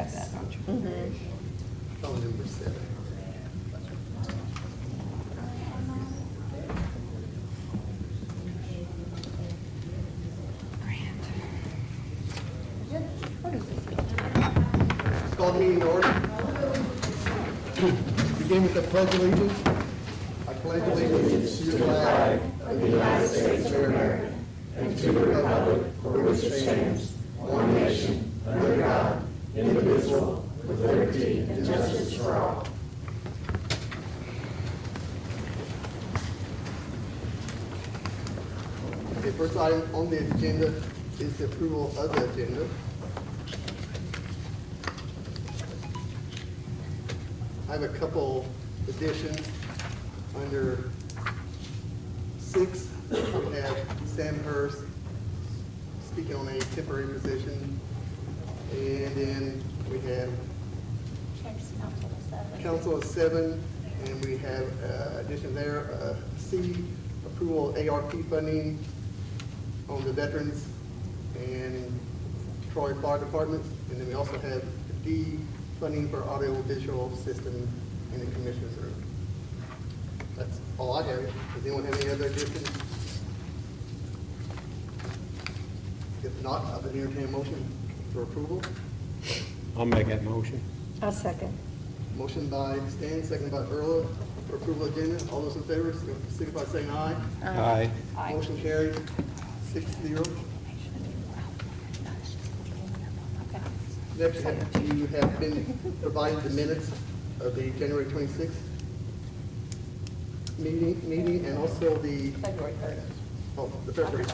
have that, don't you? Phone number 7. Call the meeting to order. Begin with the pledge of allegiance. I pledge allegiance to the flag of the United States of America and to the republic for which it stands, one nation, under God, indivisible, with liberty and justice for all. The first item on the agenda is the approval of the agenda. I have a couple additions. Under 6, we have Sam Hurst speaking on a temporary position. And then we have Council of 7, and we have addition there, C, approval of ARP funding on the Veterans and Troy Fire Departments. And then we also have D, funding for audio-visual system in the Commissioner's room. That's all I have. Does anyone have any other additions? If not, I would entertain a motion for approval. I'll make that motion. I'll second. Motion by Stan, second by Earl for approval of agenda. All those in favor, signify by saying aye. Aye. Aye. Motion carried, 6-0. Next, you have been provided the minutes of the January 26th meeting and also the February 3rd. Oh, the February,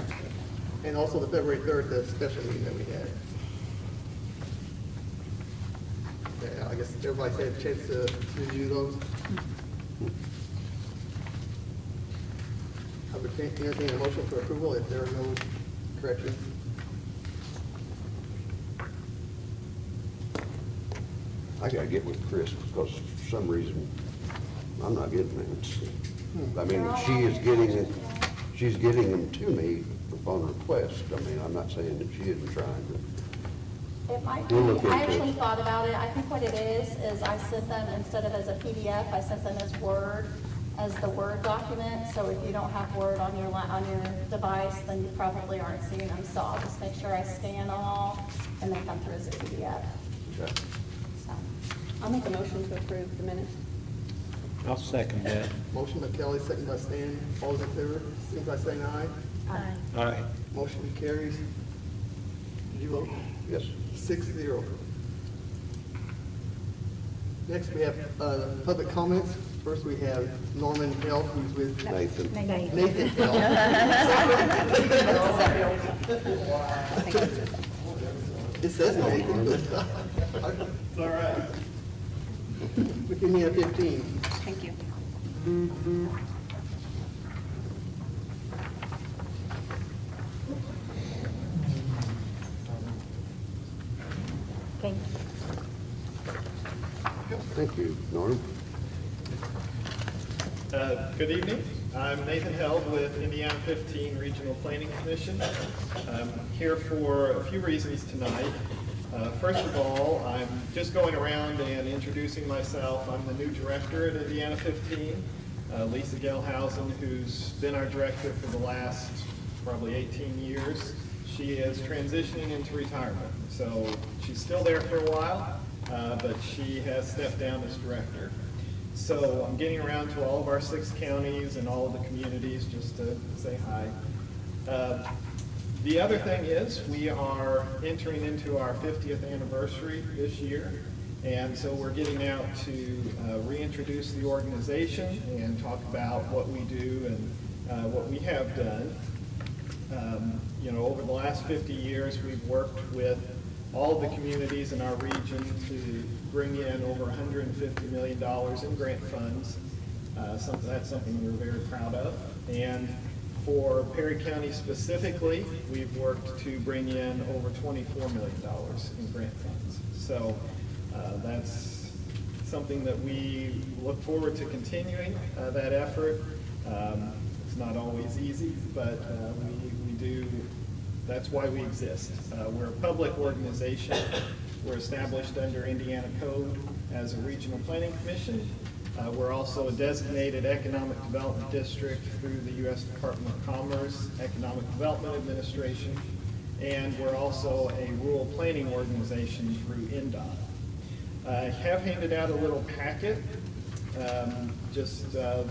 and also the February 3rd, the special meeting that we had. Yeah, I guess everybody's had a chance to review those. I would entertain a motion for approval if there are no corrections. I gotta get with Chris because for some reason I'm not getting minutes. I mean, she's getting them to me upon request. I mean, I'm not saying that she isn't trying, but It might be. We'll look into I actually it. thought about it. I think what it is I sent them, instead of as a PDF, I sent them as Word, as the Word document. So if you don't have Word on your device, then you probably aren't seeing them. So I'll just make sure I scan them all and they come through as a PDF. okay. So, I'll make a motion to approve the minutes. I'll second that. Motion by Kelly, second by Stan. All those in favor, signify by saying aye. Aye. Motion carries. Did you vote? Yes. 6-0. Next, we have public comments. First, we have Norman Held, who's with Nathan. Nathan Held. It says Nathan, but it's all right. With Indiana 15. Thank you. Thank you. Thank you, Norm. Good evening. I'm Nathan Held with Indiana 15 Regional Planning Commission. I'm here for a few reasons tonight. First of all, I'm just going around and introducing myself. I'm the new director at Indiana 15, Lisa Gelhausen, who's been our director for the last probably 18 years. She is transitioning into retirement, so she's still there for a while, but she has stepped down as director. So I'm getting around to all of our 6 counties and all of the communities just to say hi. The other thing is we are entering into our 50th anniversary this year, and so we're getting out to reintroduce the organization and talk about what we do and what we have done. You know, over the last 50 years, we've worked with all of the communities in our region to bring in over $150 million in grant funds. That's something we're very proud of. And for Perry County specifically, we've worked to bring in over $24 million in grant funds. So that's something that we look forward to continuing that effort. It's not always easy, but we do. That's why we exist. We're a public organization. We're established under Indiana Code as a regional planning commission. We're also a designated economic development district through the U.S. Department of Commerce, Economic Development Administration, and we're also a rural planning organization through INDOT. I have handed out a little packet, just some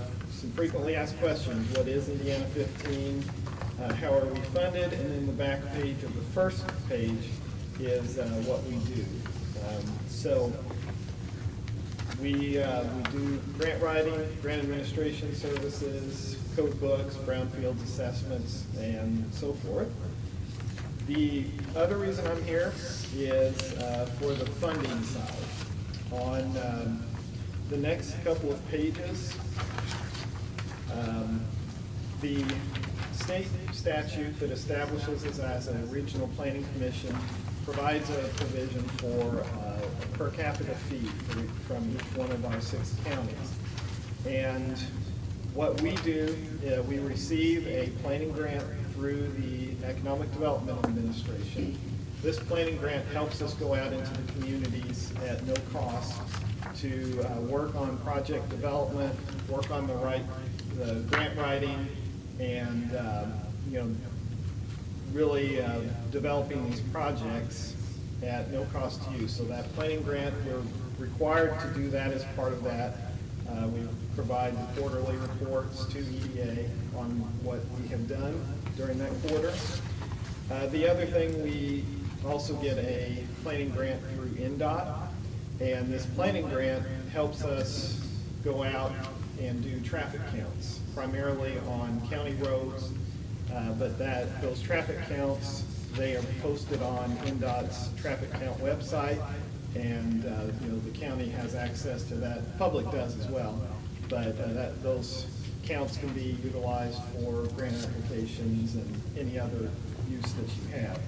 frequently asked questions. What is Indiana 15? How are we funded? And then the back page of the first page is what we do. So we do grant writing, grant administration services, code books, brownfields assessments, and so forth. The other reason I'm here is for the funding side. On the next couple of pages, the state statute that establishes us as a regional planning commission provides a provision for a per capita fee from each one of our 6 counties. And what we do, we receive a planning grant through the Economic Development Administration. This planning grant helps us go out into the communities at no cost to work on project development, work on the grant writing, and really developing these projects at no cost to you. So that planning grant, we're required to do that as part of that. We provide quarterly reports to EDA on what we have done during that quarter. The other thing, we also get a planning grant through INDOT, and this planning grant helps us go out and do traffic counts, primarily on county roads, but those traffic counts, they are posted on INDOT's traffic count website, and the county has access to that. The public does as well, but those counts can be utilized for grant applications and any other use that you have.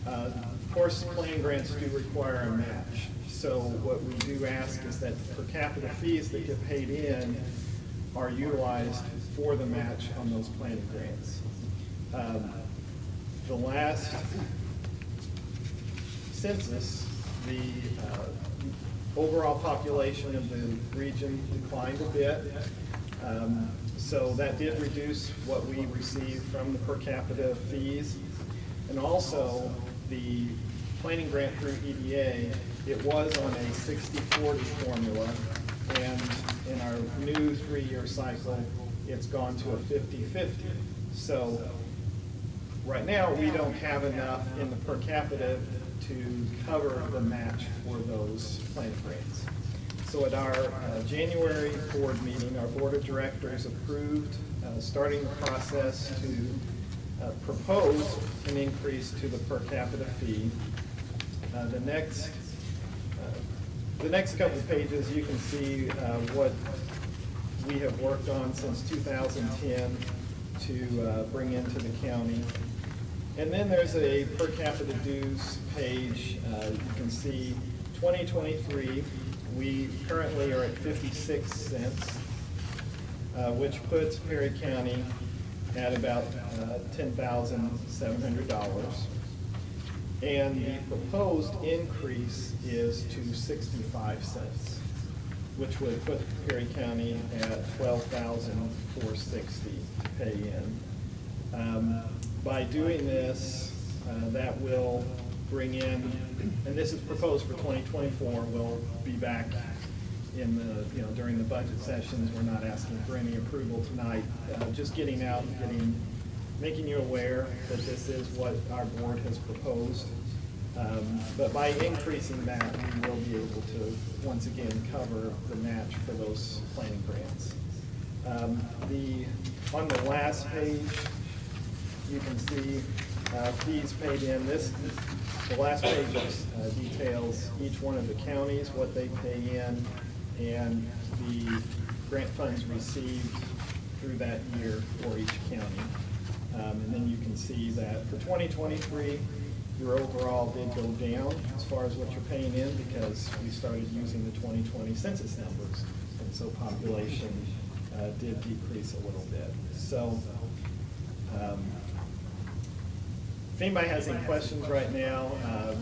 Of course, planning grants do require a match. So what we do ask is that the per capita fees that get paid in are utilized for the match on those planning grants. The last census, the overall population of the region declined a bit. So that did reduce what we received from the per capita fees. And also, the planning grant through EDA, it was on a 60-40 formula, and in our new 3-year cycle, it's gone to a 50-50. So right now, we don't have enough in the per capita to cover the match for those planning grants. So at our January board meeting, our board of directors approved starting the process to propose an increase to the per capita fee. The next couple of pages, you can see what we have worked on since 2010 to bring into the county. And then there's a per capita dues page. You can see 2023, we currently are at 56 cents, which puts Perry County at about $10,700. And the proposed increase is to 65 cents, which would put Perry County at $12,460 to pay in. By doing this, that will bring in, and this is proposed for 2024, we'll be back in the, during the budget sessions. We're not asking for any approval tonight, just getting out and making you aware that this is what our board has proposed. But by increasing that, we will be able to, once again, cover the match for those planning grants. On the last page, you can see fees paid in. The last page details each one of the counties, what they pay in, and the grant funds received through that year for each county. And then you can see that for 2023, your overall did go down as far as what you're paying in because we started using the 2020 census numbers. And so population did decrease a little bit. So If anybody has any questions right now,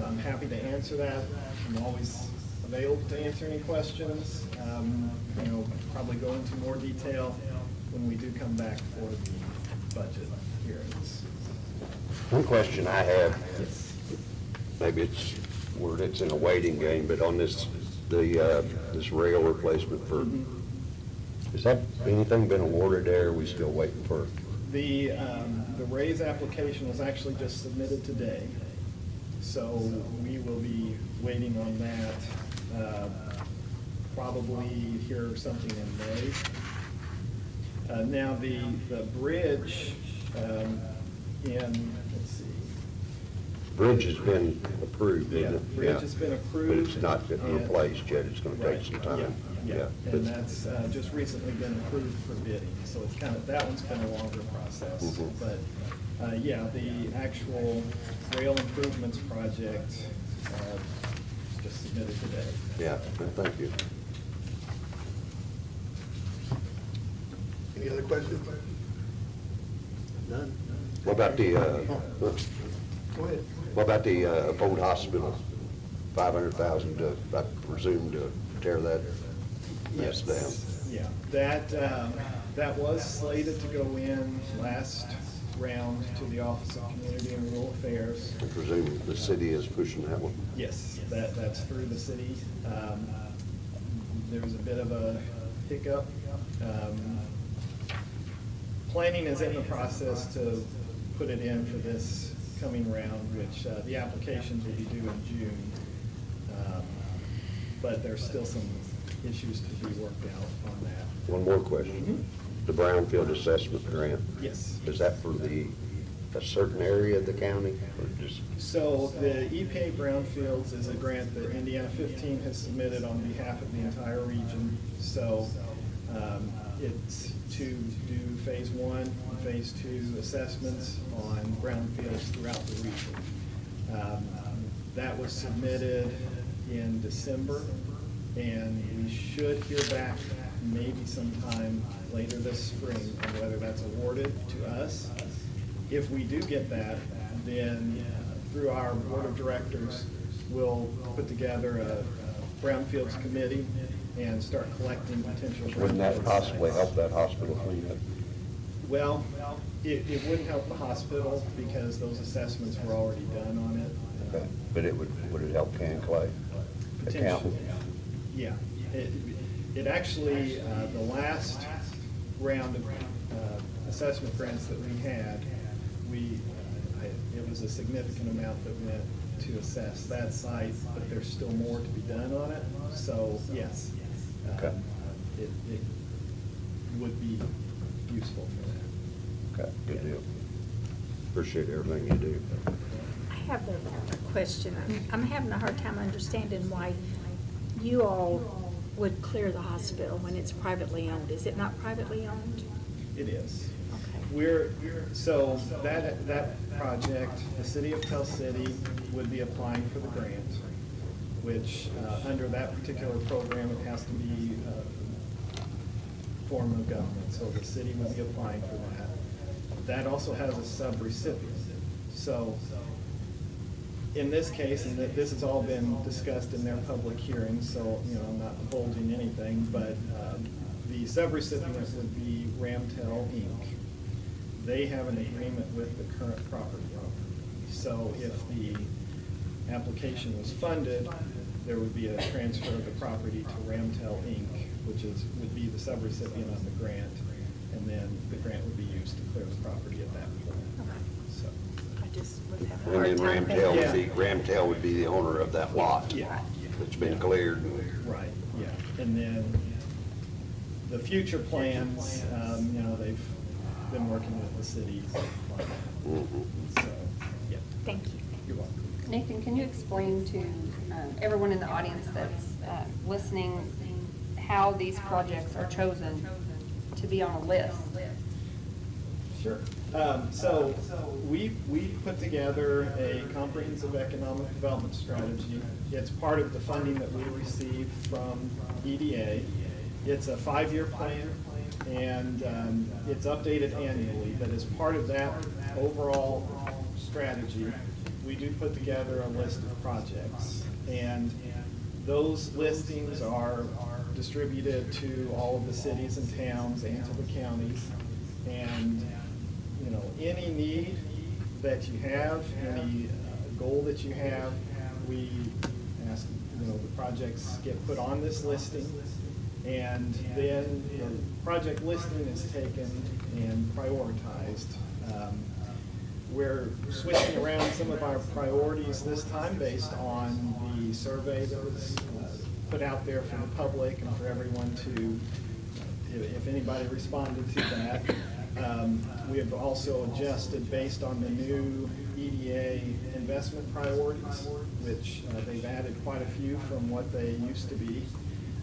I'm happy to answer that. I'm always available to answer any questions. Probably go into more detail when we do come back for the budget hearings. One question I have, maybe it's in a waiting game, but on this rail replacement for, has that, anything been awarded there? Are we still waiting for? The raise application was actually just submitted today, so we will be waiting on that, probably hear something in May. Now, the bridge let's see. Bridge has been approved, Yeah, isn't it? bridge has been approved. But it's not been and- replaced yet, it's gonna Right, take some time. Yeah, But- and that's just recently been approved for bidding, so it's that one's been a longer process. Mhm. But, yeah, the actual rail improvements project was just submitted today. Yeah, thank you. Any other questions? None? What about the, Go ahead. what about the old hospital? 500,000 to, I presume, to tear that mess down? Yeah, that was slated to go in last round to the Office of Community and Rural Affairs. I presume the city is pushing that one. Yes, that's through the city. There was a bit of a hiccup. Planning is in the process to put it in for this coming round, which the applications will be due in June. But there's still some issues to be worked out on that. One more question. The Brownfield Assessment Grant, Yes. is that for a certain area of the county or just? So the EPA Brownfields is a grant that Indiana 15 has submitted on behalf of the entire region. So it's to do phase 1 and phase 2 assessments on brownfields throughout the region. That was submitted in December, and we should hear back maybe sometime later this spring on whether that's awarded to us. If we do get that, then through our board of directors, we'll put together a brownfields committee and start collecting potential. Wouldn't that brownfields possibly sites. help that hospital clean up? Well, it wouldn't help the hospital because those assessments were already done on it. Okay. But would it help Can Clay? Potentially, yeah. It actually, the last round of assessment grants that we had, it was a significant amount that went to assess that site, but there's still more to be done on it. So, yes. Okay. It would be useful for that. Okay, good deal. Appreciate everything you do. I have a question. I'm having a hard time understanding why you all would clear the hospital when it's privately owned. Is it not privately owned? It is. Okay. So that project, the city of Tell City would be applying for the grant, which, under that particular program, it has to be a form of government. So the city would be applying for that. That also has a sub-recipient. So in this case, and this has all been discussed in their public hearings, so, I'm not divulging anything, but the sub-recipient would be Ramtel Inc. They have an agreement with the current property owner. So if the application was funded, there would be a transfer of the property to Ramtel Inc., which would be the sub-recipient of the grant, and then the grant would be used to clear the property at that point. Okay. So, I just would have a And hard then time. Ramtel would be the owner of that lot. Yeah. That's been cleared. right, yeah. And then the future plans, they've been working with the city on that. Mhm. So, yeah, Thank you. you're welcome. Nathan, can you explain to everyone in the audience that's listening how these projects are chosen to be on a list? Sure. So we put together a comprehensive economic development strategy. It's part of the funding that we receive from EDA. It's a 5-year plan, and it's updated annually, but as part of that overall strategy, we do put together a list of projects. And those listings are distributed to all of the cities and towns and to the counties. And, you know, any need that you have, any goal that you have, we ask, you know, the projects get put on this listing. And then the project listing is taken and prioritized. We're switching around some of our priorities this time based on the survey that was put out there for the public and for everyone to, if anybody responded to that. We have also adjusted based on the new EDA investment priorities, which they've added quite a few from what they used to be.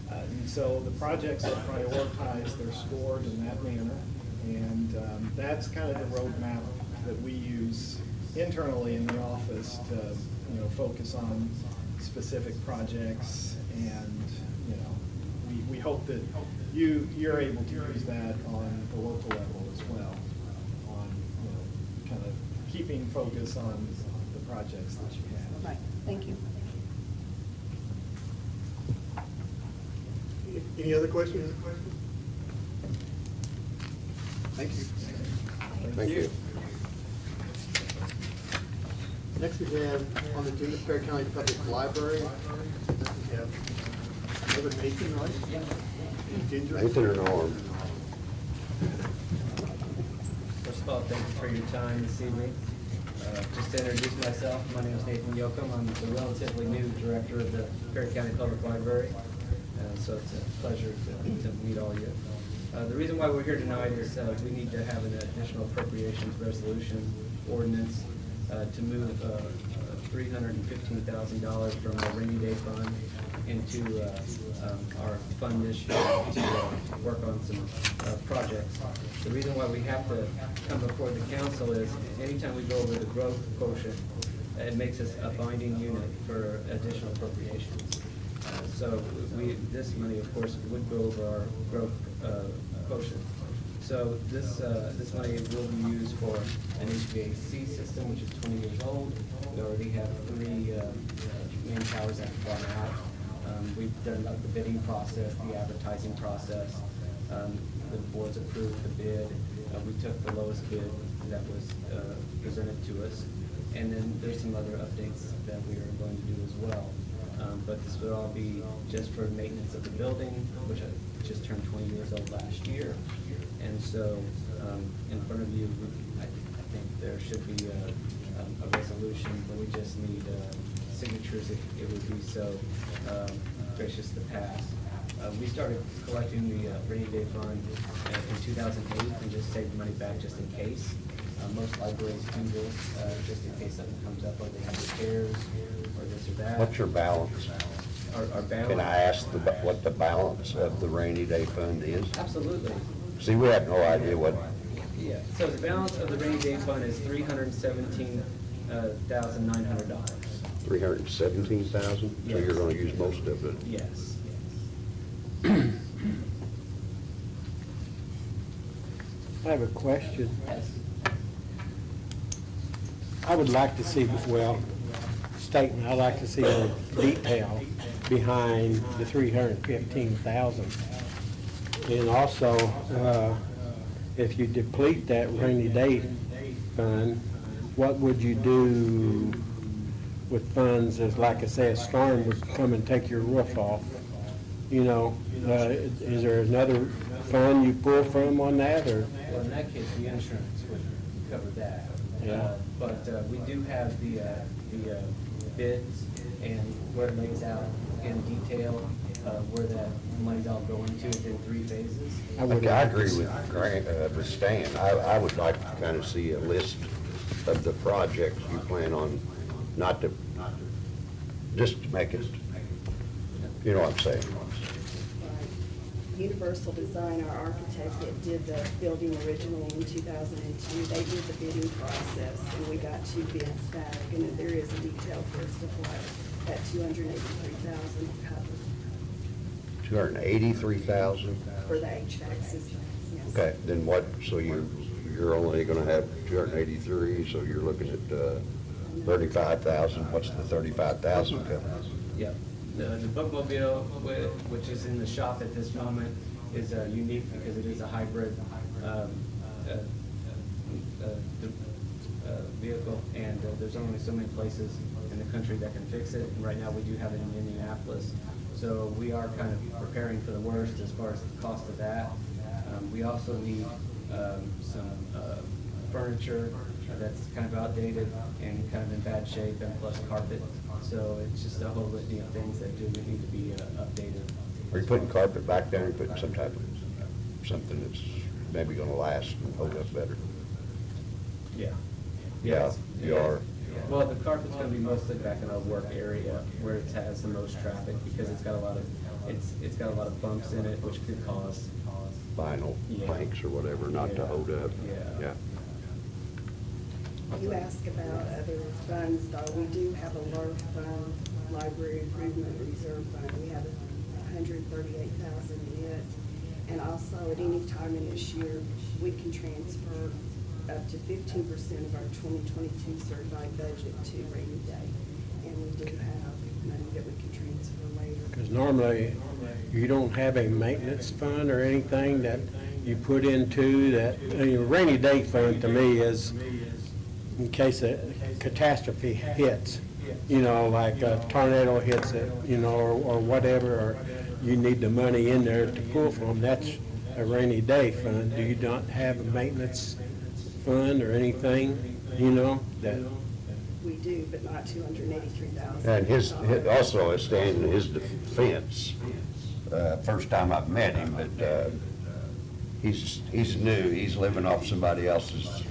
And so the projects are prioritized, they're scored in that manner. And that's kind of the roadmap that we use internally in the office to, you know, focus on specific projects. And, you know, we hope that you're able to use that on the local level as well, on, you know, kind of keeping focus on the projects that you have. Right, thank you. Any other questions? Thank you. Thank you. Next we have on the agenda, Perry County Public Library. We have another Nathan, right? And Ginger. Nathan or Norm? First of all, thank you for your time this evening. Just to introduce myself, my name is Nathan Yoakum. I'm the relatively new director of the Perry County Public Library. So it's a pleasure to meet all of you. The reason why we're here tonight is we need to have an additional appropriations resolution ordinance to move $315,000 from our rainy day fund into our fund this year to work on some projects. The reason why we have to come before the council is anytime we go over the growth quotient, it makes us a binding unit for additional appropriations. So this money, of course, would go over our growth quotient. So this money will be used for an HVAC system, which is 20 years old. We already have 3 main towers that have gone out. We've done the bidding process, the advertising process. The board's approved the bid. We took the lowest bid that was presented to us. And then there's some other updates that we are going to do as well. But this would all be just for maintenance of the building, which just turned 20 years old last year. And so, in front of you, I think there should be a resolution, but we just need signatures if it would be so gracious to pass. We started collecting the rainy day fund in 2008 and just saved money back just in case. Most libraries do this just in case something comes up, or they have repairs, or this or that. What's your balance? Our balance. Can I ask what the balance of the rainy day fund is? Absolutely. See, we have no idea what. Yeah, so the balance of the rainy day fund is $317,900. 317,000? So Yes. you're gonna use most of it? Yes. I have a question. Yes. I would like to see, I'd like to see the detail behind the 315,000. And also, if you deplete that rainy day fund, what would you do with funds as, like I say, a storm would come and take your roof off? You know, is there another fund you pull from on that, or? Well, in that case, the insurance would cover that. Yeah. But we do have the bids and where it lays out in detail where that money's all going to in 3 phases. I would I like to agree see- with Stan. I would like to kind of see a list of the projects you plan on, not to, just to make it, you know what I'm saying? Universal Design, our architect that did the building originally in 2002, they did the bidding process, and we got 2 bids back, and there is a detailed list of what that 283,000 covers 283,000? for the HVAC system. Yes. Okay, then what, so you're you're only gonna have 283, so you're looking at 35,000. What's the 35,000 coming? Yeah, the bookmobile, which is in the shop at this moment, is unique because it is a hybrid vehicle, and there's only so many places in the country that can fix it. And right now, we do have it in Indianapolis, so we are kind of preparing for the worst as far as the cost of that. We also need some furniture that's kind of outdated and kind of in bad shape, and plus carpet. So it's just a whole litany of things that do need to be updated. Are you putting carpet back down, or putting some type of, something that's maybe gonna last and hold up better? Yeah. Yeah, Yes. you are. Well, the carpet's gonna be mostly back in our work area where it has the most traffic because it's got a lot of, it's got a lot of bumps in it, which could cause. Vinyl Yeah. planks or whatever, not to Yeah. hold up. Yeah. You ask about other funds, though, we do have a LARF fund, Library Improvement Reserve Fund, we have 138,000 in it. And also, at any time in this year, we can transfer up to 15% of our 2022 certified budget to rainy day. And we do have money that we can transfer later. Because normally, you don't have a maintenance fund or anything that you put into that, I mean, rainy day fund to me is in case a catastrophe hits, you know, like a tornado hits it, you know, or whatever, or you need the money in there to pull from, that's a rainy day fund. Do you not have a maintenance fund or anything, you know, that? We do, but not 283,000. And his, also, as Stan, in his defense, first time I've met him, but he's new, he's living off somebody else's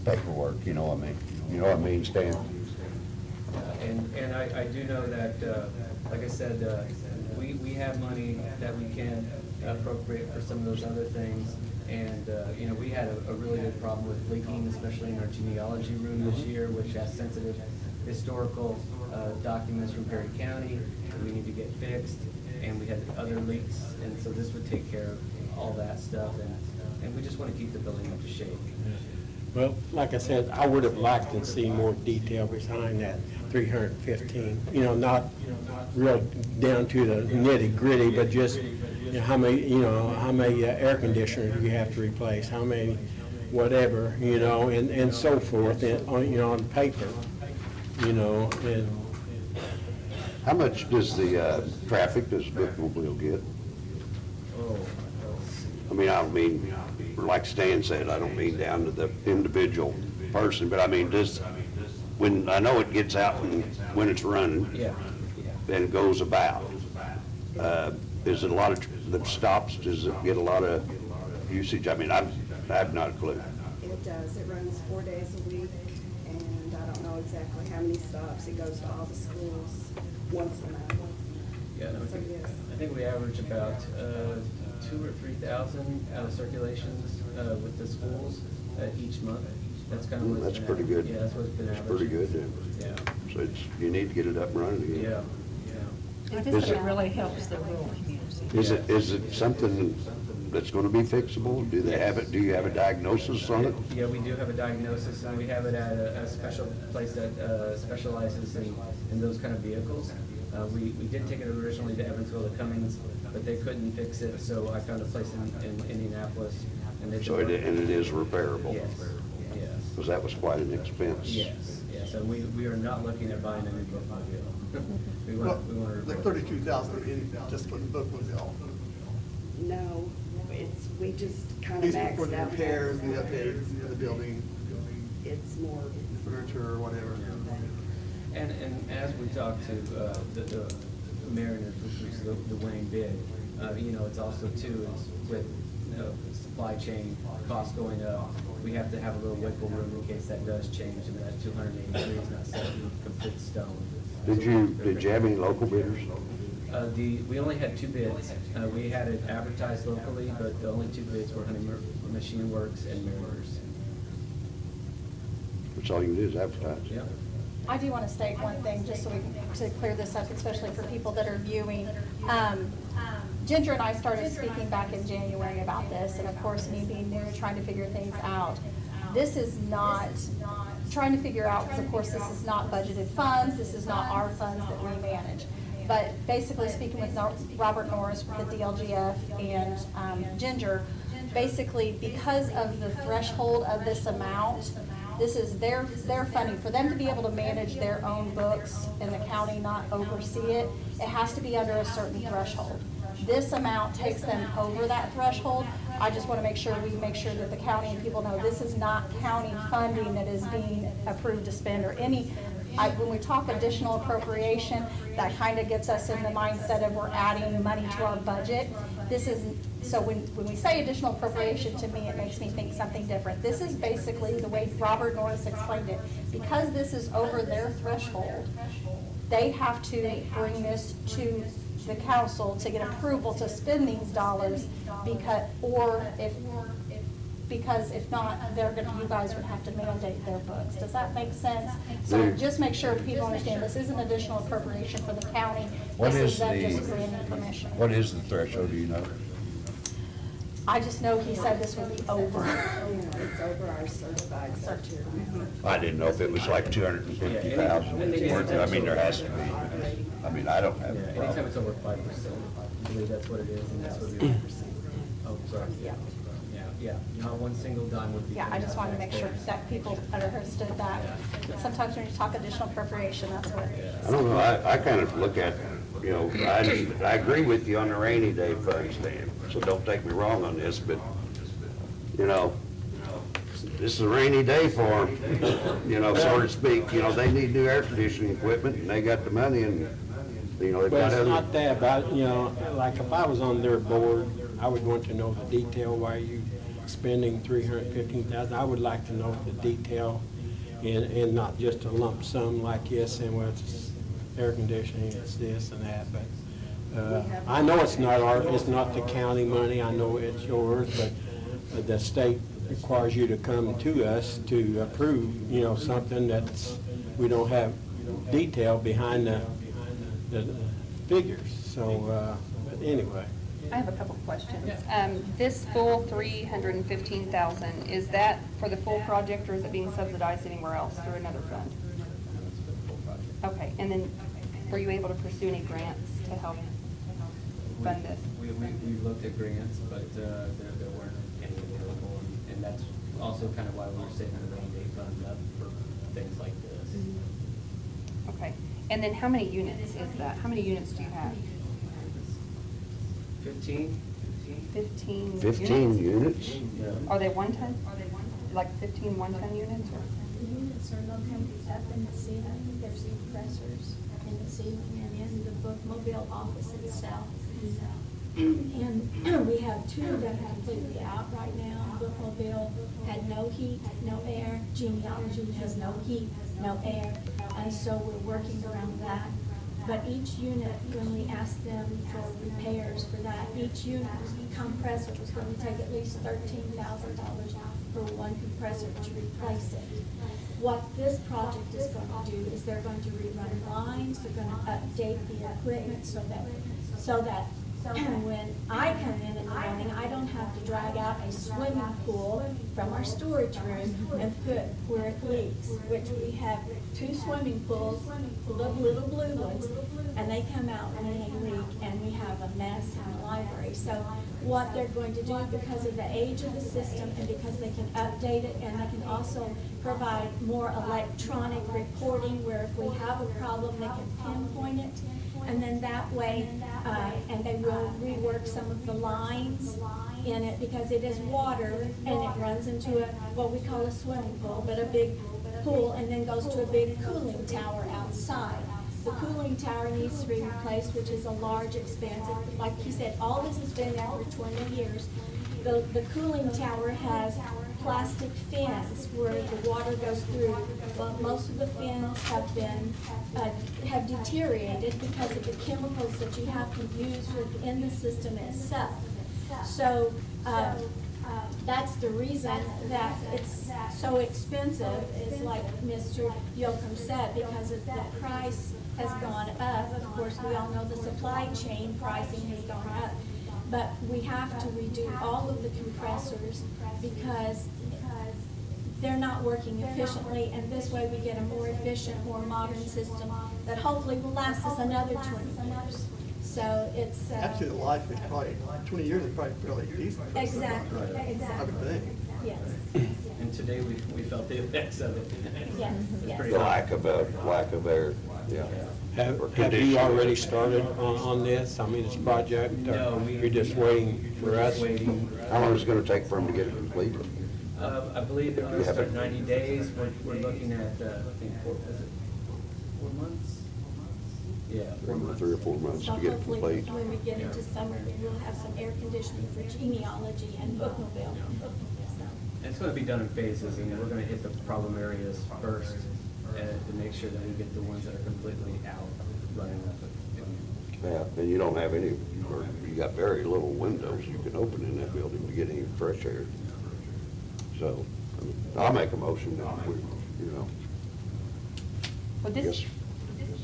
paperwork, you know what I mean? You know what I mean, Stan? And I do know that, like I said, we have money that we can appropriate for some of those other things. And, you know, we had a really good problem with leaking, especially in our genealogy room this year, which has sensitive historical documents from Perry County that we need to get fixed. And we had other leaks, and so this would take care of all that stuff. And we just want to keep the building up to shape. Well, like I said, I would have liked to see more detail behind that 315. You know, not real down to the nitty gritty, but just, you know, how many air conditioners do you have to replace, how many whatever, you know, and so forth, and on, you know, on paper, you know, and. How much does the traffic, does Bookmobile get? Oh, I mean, I don't mean, like Stan said, I don't mean down to the individual person, but I mean, when, I know it gets out and when it's running. yeah. And it goes about. Is it a lot of, the stops, does it get a lot of usage? I mean, I have not a clue. It does, it runs 4 days a week, and I don't know exactly how many stops. It goes to all the schools once a month. Yeah, no, So, yes. I think we average about 2,000 or 3,000 circulations with the schools each month. That's kind of what it's That's been pretty good. Yeah, that's what it's been That's averaging. pretty good. Yeah, So it's, you need to get it up and running again. yeah, yeah. I think it really helps the rural community. Is it something that's gonna be fixable? Do they have it, do you have a diagnosis on it? Yeah, we do have a diagnosis, and we have it at a special place that specializes in those kind of vehicles. We did take it originally to Evansville, to Cummings, but they couldn't fix it, so I found a place in Indianapolis, and they. So and it is repairable? Yes, yes. Because that was quite an expense. Yes, yes, and we are not looking at buying a new bookmobile. We Well, want to. like 32,000 in just for the Bookmobile. No, we just kind of These are maxed for out. the repairs and the updates of the building, It's more, furniture or whatever. And as we talk to the Mariners, which was the winning bid, you know, it's also too, is with, you know, supply chain costs going up, we have to have a little wiggle room in case that does change, and that 283 is not set in complete stone. Did you have any local bidders? We only had 2 bids. We had it advertised locally, but the only 2 bids were Honey Machine Works and Mariners. That's all you can do is advertise. Yeah. I do want to state one thing, just so we can, to clear this up, especially for people that are viewing. Ginger and I started speaking back in January about this, and of course, me being new, trying to figure things out. This is not trying to figure out, because of course, this is not budgeted funds, this is not our funds that we manage. But basically, speaking with Robert Norris with the DLGF and Ginger, basically, because of the threshold of this amount, this is their funding. For them to be able to manage their own books and the county not oversee it, it has to be under a certain threshold. This amount takes them over that threshold. I just want to make sure that the county and people know this is not county funding that is being approved to spend or any. When we talk additional appropriation, that kind of gets us in the mindset of we're adding money to our budget. This is, so when we say additional appropriation, to me, it makes me think something different. This is basically the way Robert Norris explained it. Because this is over their threshold, they have to bring this to the council to get approval to spend these dollars, because if not, you guys would have to mandate their books. Does that make sense? So just make sure people understand this isn't additional appropriation for the county. What This is them the- just granting permission. What is the threshold, do you know? I just know he said this would be over. It's over our certified criteria. I didn't know if it was like 250,000. I mean, there has to be. I mean, I don't have a Yeah, problem. anytime it's over 5%, I believe that's what it is, and that's what we. Oh, sorry. Yeah. Yeah, not one single dime would be. Yeah, I just wanted to make sure that people understood that. Sometimes when you talk additional appropriation, that's what. I don't know, I kind of look at, you know, I agree with you on the rainy day fund, Stan, so don't take me wrong on this, but, you know, this is a rainy day for them, you know, so to speak. You know, they need new air conditioning equipment, and they got the money, and, you know, they've But got it's other. not that, but, you know, like if I was on their board, I would want to know the detail, why are you spending $315,000? I would like to know the detail and not just a lump sum like yes, and well, it's air conditioning, it's this and that, but I know it's not the county money, I know it's yours, but the state requires you to come to us to approve, you know, something that's, we don't have detail behind the figures, so, but anyway. I have a couple of questions. This full $315,000, is that for the full project, or is it being subsidized anywhere else through another fund? Okay, and then were you able to pursue any grants to help fund this? We looked at grants, but there weren't any available, and that's also kind of why we were saving the rainy day fund up for things like this. Okay, and then how many units is that? How many units do you have? 15? 15 15 units? Yeah. Are they one-ton? Like 15 one-ton units, or? The units are located up in the ceiling, there's compressors in the ceiling and in the bookmobile office itself. And we have two that are completely out right now. Bookmobile had no heat, no air. Genealogy has no heat, no air. And so we're working around that. But each unit, when we asked them for repairs for that, each unit compressor was going to take at least $13,000 for one compressor to replace it. What this project is going to do is they're going to rerun lines, they're going to update the equipment so that when I come in the morning, I don't have to drag out a swimming pool from our storage room and put where it leaks, which we have 2 swimming pools, little blue ones, and they come out when they leak, and we have a mess in the library. So what they're going to do, because of the age of the system and because they can update it, and they can also provide more electronic reporting where if we have a problem, they can pinpoint it. And then that way, and they will rework some of the lines in it because it is water and it runs into what we call a swimming pool, but a big pool, and then goes to a big cooling tower outside. The cooling tower needs to be replaced, which is a large expense. Like you said, all this has been there for 20 years. The cooling tower has plastic fins where the water goes through. Well, most of the fins have deteriorated because of the chemicals that you have to use within the system itself. So That's the reason that it's so expensive, is like Mr. Yocum said, because of the price has gone up. Of course, we all know the supply chain pricing has gone up, but we have to redo all of the compressors because they're not working efficiently, and this way we get a more efficient, more modern system that hopefully will last us another 20 years. So it's. Actually, the life is probably, 20 years is probably fairly decent. Exactly, I would exactly. think. Yes, And today we felt the effects of it. yes, It's yes. pretty The bad. lack of air, yeah. Have Or you conditions. already started on this? I mean, this project? or No, You're just waiting for we're us? just waiting. How long is it gonna take for them to get it completed? I believe they're gonna start 90 days. We're looking at, I think, is it 4 months? Yeah, 4 months. 3 or 4 months So to get it hopefully, complete. when we get into summer, we'll have some air conditioning for genealogy and bookmobile. And it's gonna be done in phases, and we're gonna hit the problem areas first, to make sure that we get the ones that are completely out, running up. Yeah, and you don't have any, or you got very little windows you can open in that building to get any fresh air. So, I mean, I'll make a motion that we, you know, Would this, yes.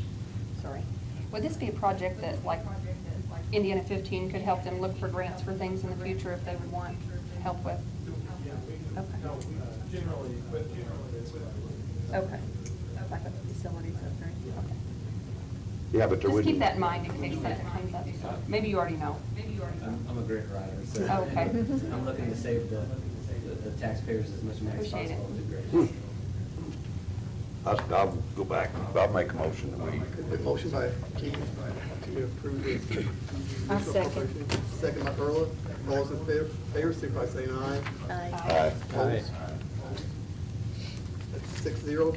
sorry, would this be a project that, like, Indiana 15 could help them look for grants for things in the future if they would want help with? Okay. Okay. Like with facilities up there, okay. Yeah, but there Just wouldn't. keep that in mind in case something comes up. So maybe you already know. I'm a grant writer, so. Oh, okay. I'm looking to save the taxpayers as much money as Appreciate it. possible with the grants. I'll go back, I'll make a motion that we, The motion by Keith to approve the. I'll second. appropriation. Second by Earl. All those in favor, signify by saying aye. aye. Opposed? That's 6-0.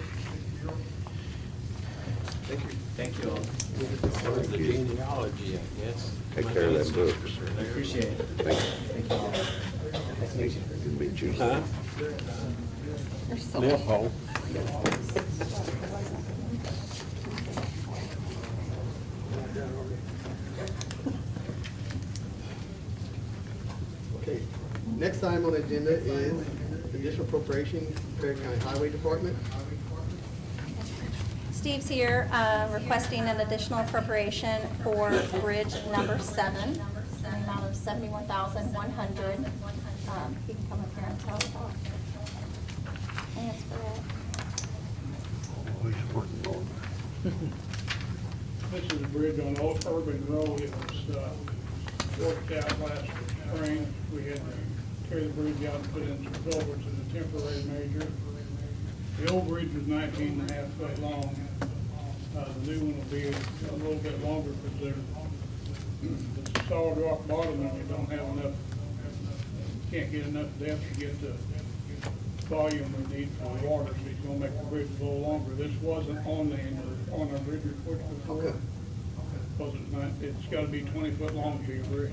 Thank you. Thank you all. The genealogy, I guess. Take care of that book. I appreciate it. Thank you. Thank you all. Nice to meet you. Good to meet you. Huh? You're so Leopold. Okay, next item on the agenda is additional appropriation, Perry County Highway Department. Steve's here requesting an additional appropriation for Bridge number 7, in the amount of $71,100. He can come up here and tell us about. Thanks for it. Always working on. This is a bridge on Old Urban Road. It was worked out last spring. We had to tear the bridge out and put in some culverts as a temporary measure. The old bridge was 19.5 feet long. The new one will be a little bit longer because it's a solid rock bottom and you don't have enough, can't get enough depth to get the volume we need for the water, so it's gonna make the bridge a little longer. This wasn't on our bridge report before. Okay. Because it's gotta be 20 foot long to be a bridge.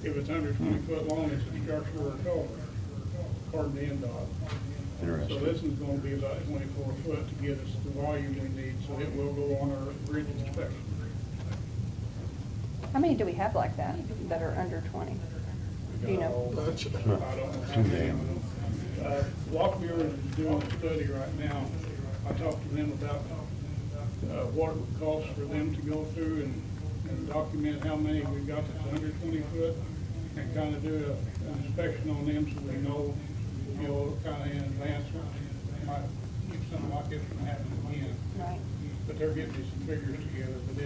If it's under 20 foot long, it's a structural culvert, according to NDOT. So Interesting. this is gonna be about 24 foot to get us the volume we need, so it will go on our bridge inspection. How many do we have like that are under 20? Do you know? Bunch. I don't know how many. Lockmuir is doing a study right now. I talked to them about what it would cost for them to go through and document how many we've got that's under 20 foot and kind of do an inspection on them so we know, kind of in advance, might keep something like this from happening again. Right. But they're getting me some figures together, but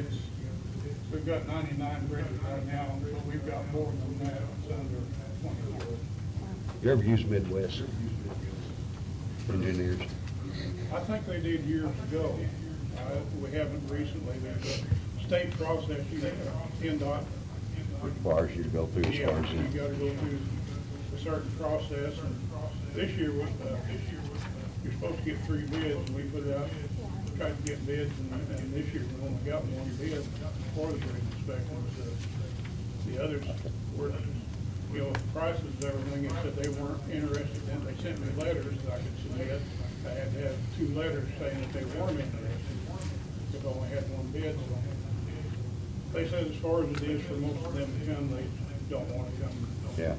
we've got 99 bridges right now, but we've got more than that, it's under 20 foot. You ever use Midwest engineers? I think they did years ago. We haven't recently. There's a state process, NDOT. Requires you to go through as Yeah, far as. you gotta go through a certain process. And this year, you're supposed to get 3 bids, and we put out, tried to get bids, and this year we only got 1 bid for the bridge inspection. The others were, prices and everything, and said they weren't interested, and they sent me letters that I could submit. I had to have 2 letters saying that they weren't interested, because I only had 1 bid, so. They said as far as it is for most of them to come, they don't want to come. Yeah.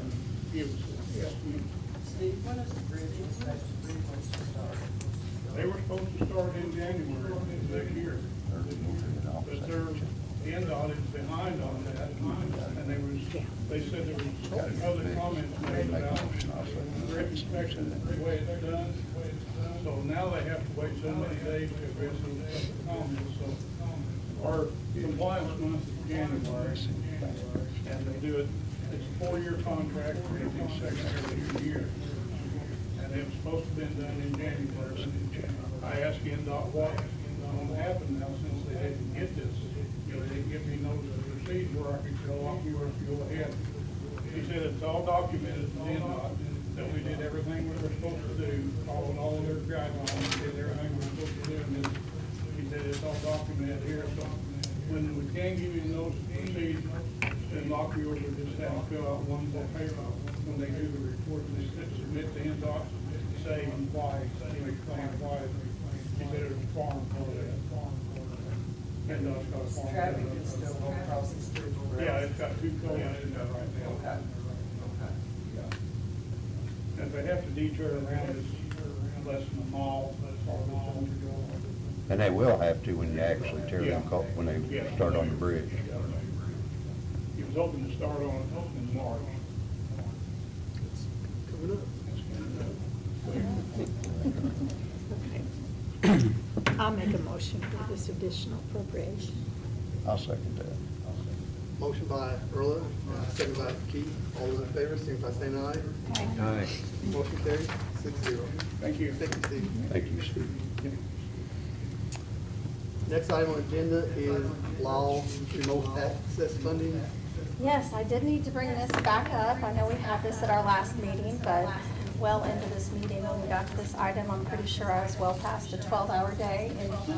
And give us an estimate. Steve, when is the bridge inspection supposed to start? They were supposed to start in January of this year. But their NDOT is behind on that, and they said there was other comments made about bridge inspection, the way it's done. So now they have to wait so many days to address those comments, so our compliance month is January, and they do it, it's a 4-year contract, for the second every year. And it was supposed to have been done in January. I asked NDOT what going to happen now since they didn't get this. You know, they didn't give me notice to proceed where I could go off, you were to go ahead. He said it's all documented to NDOT, that we did everything we were supposed to do, followed all of their guidelines, did everything we were supposed to do, and then he said it's all documented here, so when we can give you notice to proceed, then Lockyer will just have to fill out one more paper when they do the report, and they submit to NDOT, saying why, they explain why, he said it was a farm for that. NDOT's got a farm. Traffic is still going across the street. Yeah, it's got 2 cones in there right now. Okay. And if they have to detour around, it's less than a mile, as far as it's on to go. And they will have to when you actually tear them, when they start on the bridge. He was hoping to start on in March. Coming up. I'll make a motion for this additional appropriation. I'll second that. Motion by Earl, second by Keith. All those in favor, signify by saying aye. Aye. Motion carries 6-0. Thank you. Thank you, Steve. Thank you, Steve. Next item on the agenda is law remote access funding. Yes, I did need to bring this back up. I know we had this at our last meeting, but well into this meeting when we got to this item, I'm pretty sure I was well past a 12-hour day. And he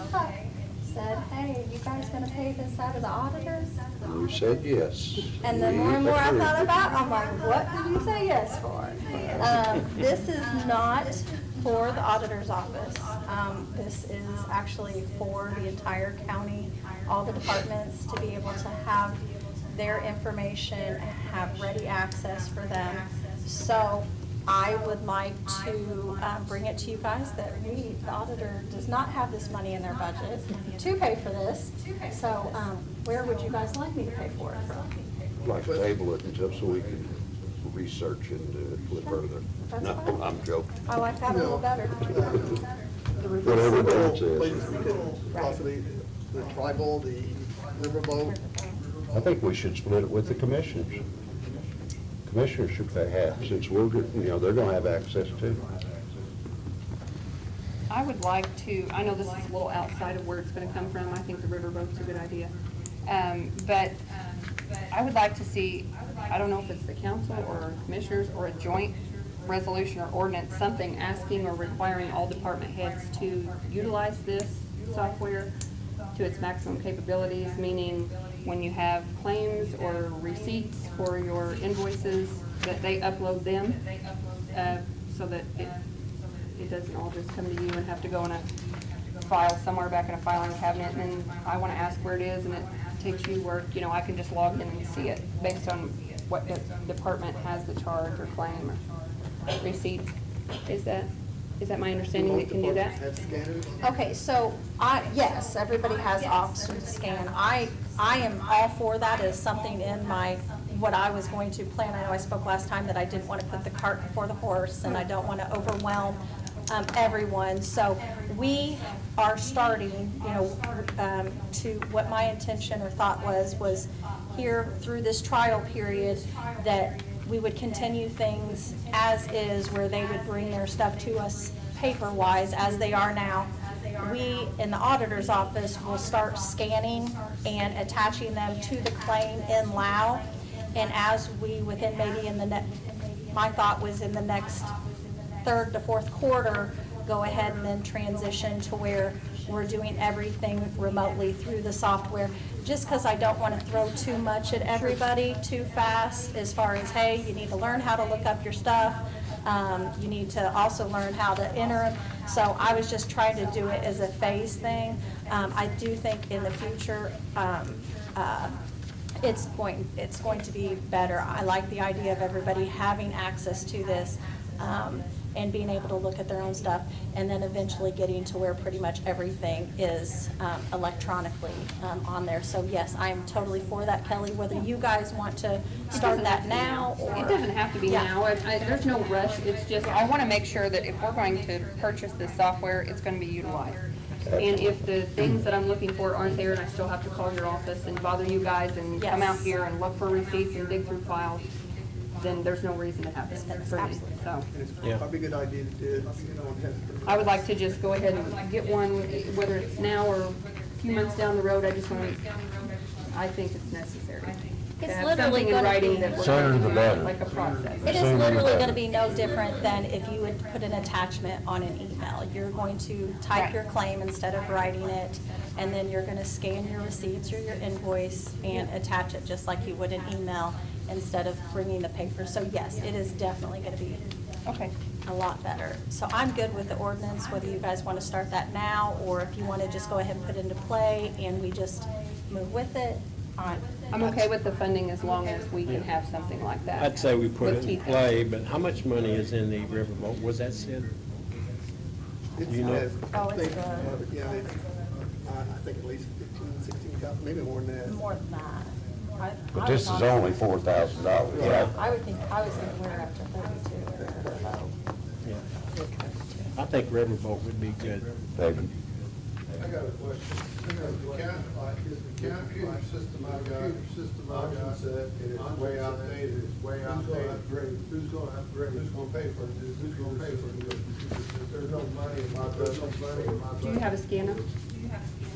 said, hey, you guys gonna pay this out of the auditors? We said yes. And the more and more I thought about it, I'm like, what did you say yes for? This is not for the auditor's office. This is actually for the entire county, all the departments, to be able to have their information, have ready access for them. So I would like to bring it to you guys that the auditor does not have this money in their budget to pay for this. So where would you guys like me to pay for it from? I'd like to table it until, so we can research into it a little further. That's No, fine. I'm joking. I like that a little better. Whatever that says. We could possibly, the tribal, the riverboat. I think we should split it with the commissioners. Commissioners should pay half, since we're, they're gonna have access too. I would like to, I know this is a little outside of where it's gonna come from, I think the riverboat's a good idea. But I would like to see, I don't know if it's the council or commissioners or a joint resolution or ordinance, something asking or requiring all department heads to utilize this software to its maximum capabilities, meaning when you have claims or receipts for your invoices, that they upload them, so that it doesn't all just come to you and have to go in a file somewhere back in a filing cabinet, and then I want to ask where it is, and it takes you where, I can just log in and see it based on what department has the charge or claim or receipt. Is that my understanding that can do that? Have scanners. Okay, so yes, everybody has options to scan. I am all for that as something in what I was going to plan. I know I spoke last time that I didn't want to put the cart before the horse, and I don't want to overwhelm everyone. So we are starting, to what my intention or thought was here through this trial period, that we would continue things as is, where they would bring their stuff to us paper-wise as they are now. We, in the auditor's office, will start scanning and attaching them to the claim in LAO. And as we, within maybe my thought was in the next 3rd to 4th quarter, go ahead and then transition to where we're doing everything remotely through the software. Just because I don't want to throw too much at everybody too fast, as far as, hey, you need to learn how to look up your stuff. You need to also learn how to enter them. So I was just trying to do it as a phase thing. I do think in the future, it's going to be better. I like the idea of everybody having access to this, and being able to look at their own stuff, and then eventually getting to where pretty much everything is electronically on there. So yes, I am totally for that, Kelly, whether you guys want to start that now or. It doesn't have to be Yeah. now. There's no rush. It's just, I want to make sure that if we're going to purchase this software, it's going to be utilized. And if the things that I'm looking for aren't there and I still have to call your office and bother you guys and come out Yes. here and look for receipts and dig through files, then there's no reason to have this for me. So And it's Yeah. probably a good idea to do it. So you don't have to- I would like to just go ahead and get one, whether it's now or a few months down the road. I just want to, I think it's necessary. To It's have literally something in gonna writing be- that we're Sooner going the to better. do, like a process. It is Sooner the literally better. going to be no different than if you would put an attachment on an email. You're going to type Right. your claim instead of writing it, and then you're going to scan your receipts or your invoice and attach it just like you would an email instead of bringing the paper. So yes, it is definitely going to be Okay. a lot better. So I'm good with the ordinance, whether you guys want to start that now, or if you want to just go ahead and put it into play and we just move with it. I'm okay with the funding as long as we can have something like that. I'd say we put with it in teeth play, but how much money is in the riverboat? Was that said? It's, You know- Oh, I it's think, the- yeah, it's, I think at least 15, 16,000, maybe more than that. More than that. But this is only $4,000, right? I was thinking we were up to 32 or so. Yeah. I think riverboat would be good. David? I got a question. Is the computer system I got set, it is way outdated, it's way outdated. Who's gonna upgrade? Who's gonna pay for it? Who's gonna pay for it? There's no money in my budget. Do you have a scanner?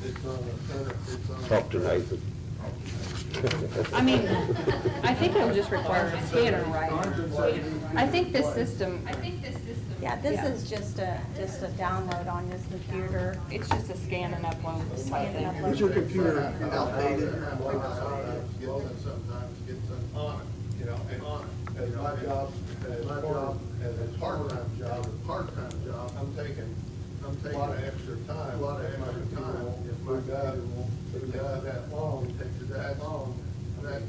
It's on the center, it's on. Talk to Nathan. I mean, I think it'll just require a scanner, right? I think this system, Yeah, this Yeah. is just a download on your computer. it's just a scan and upload type Scan and thing. Is your computer outdated? Sometimes get some on it, you know, and on it. As my job, as a part-time job, I'm taking a lot of extra time. If my guy won't take that long, that's,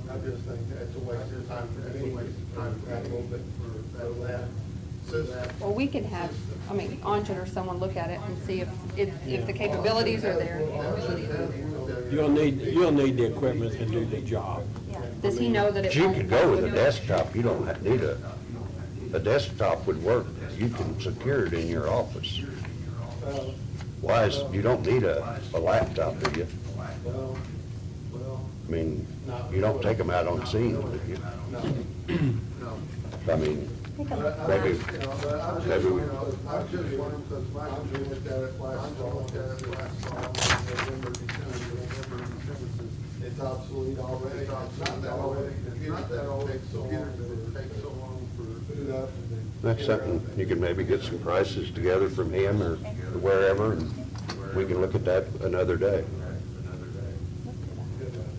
I just think that's a waste of time for me, a little bit for that system. Well, we can have, I mean, Anjan or someone look at it and see if the capabilities are there. You'll need the equipment to do the job. Does he know that it? You could go with a desktop, you don't need a desktop would work. You can secure it in your office. Why is, you don't need a laptop, do you? Well, I mean, you don't take them out on scene, do you? I mean, maybe, I'm just wondering, because my computer looked at it last fall, November, December, it's obsolete already. It's not that old, it's not that old, it takes so long for boot up. that's something, you can maybe get some prices together from him or wherever, and we can look at that another day.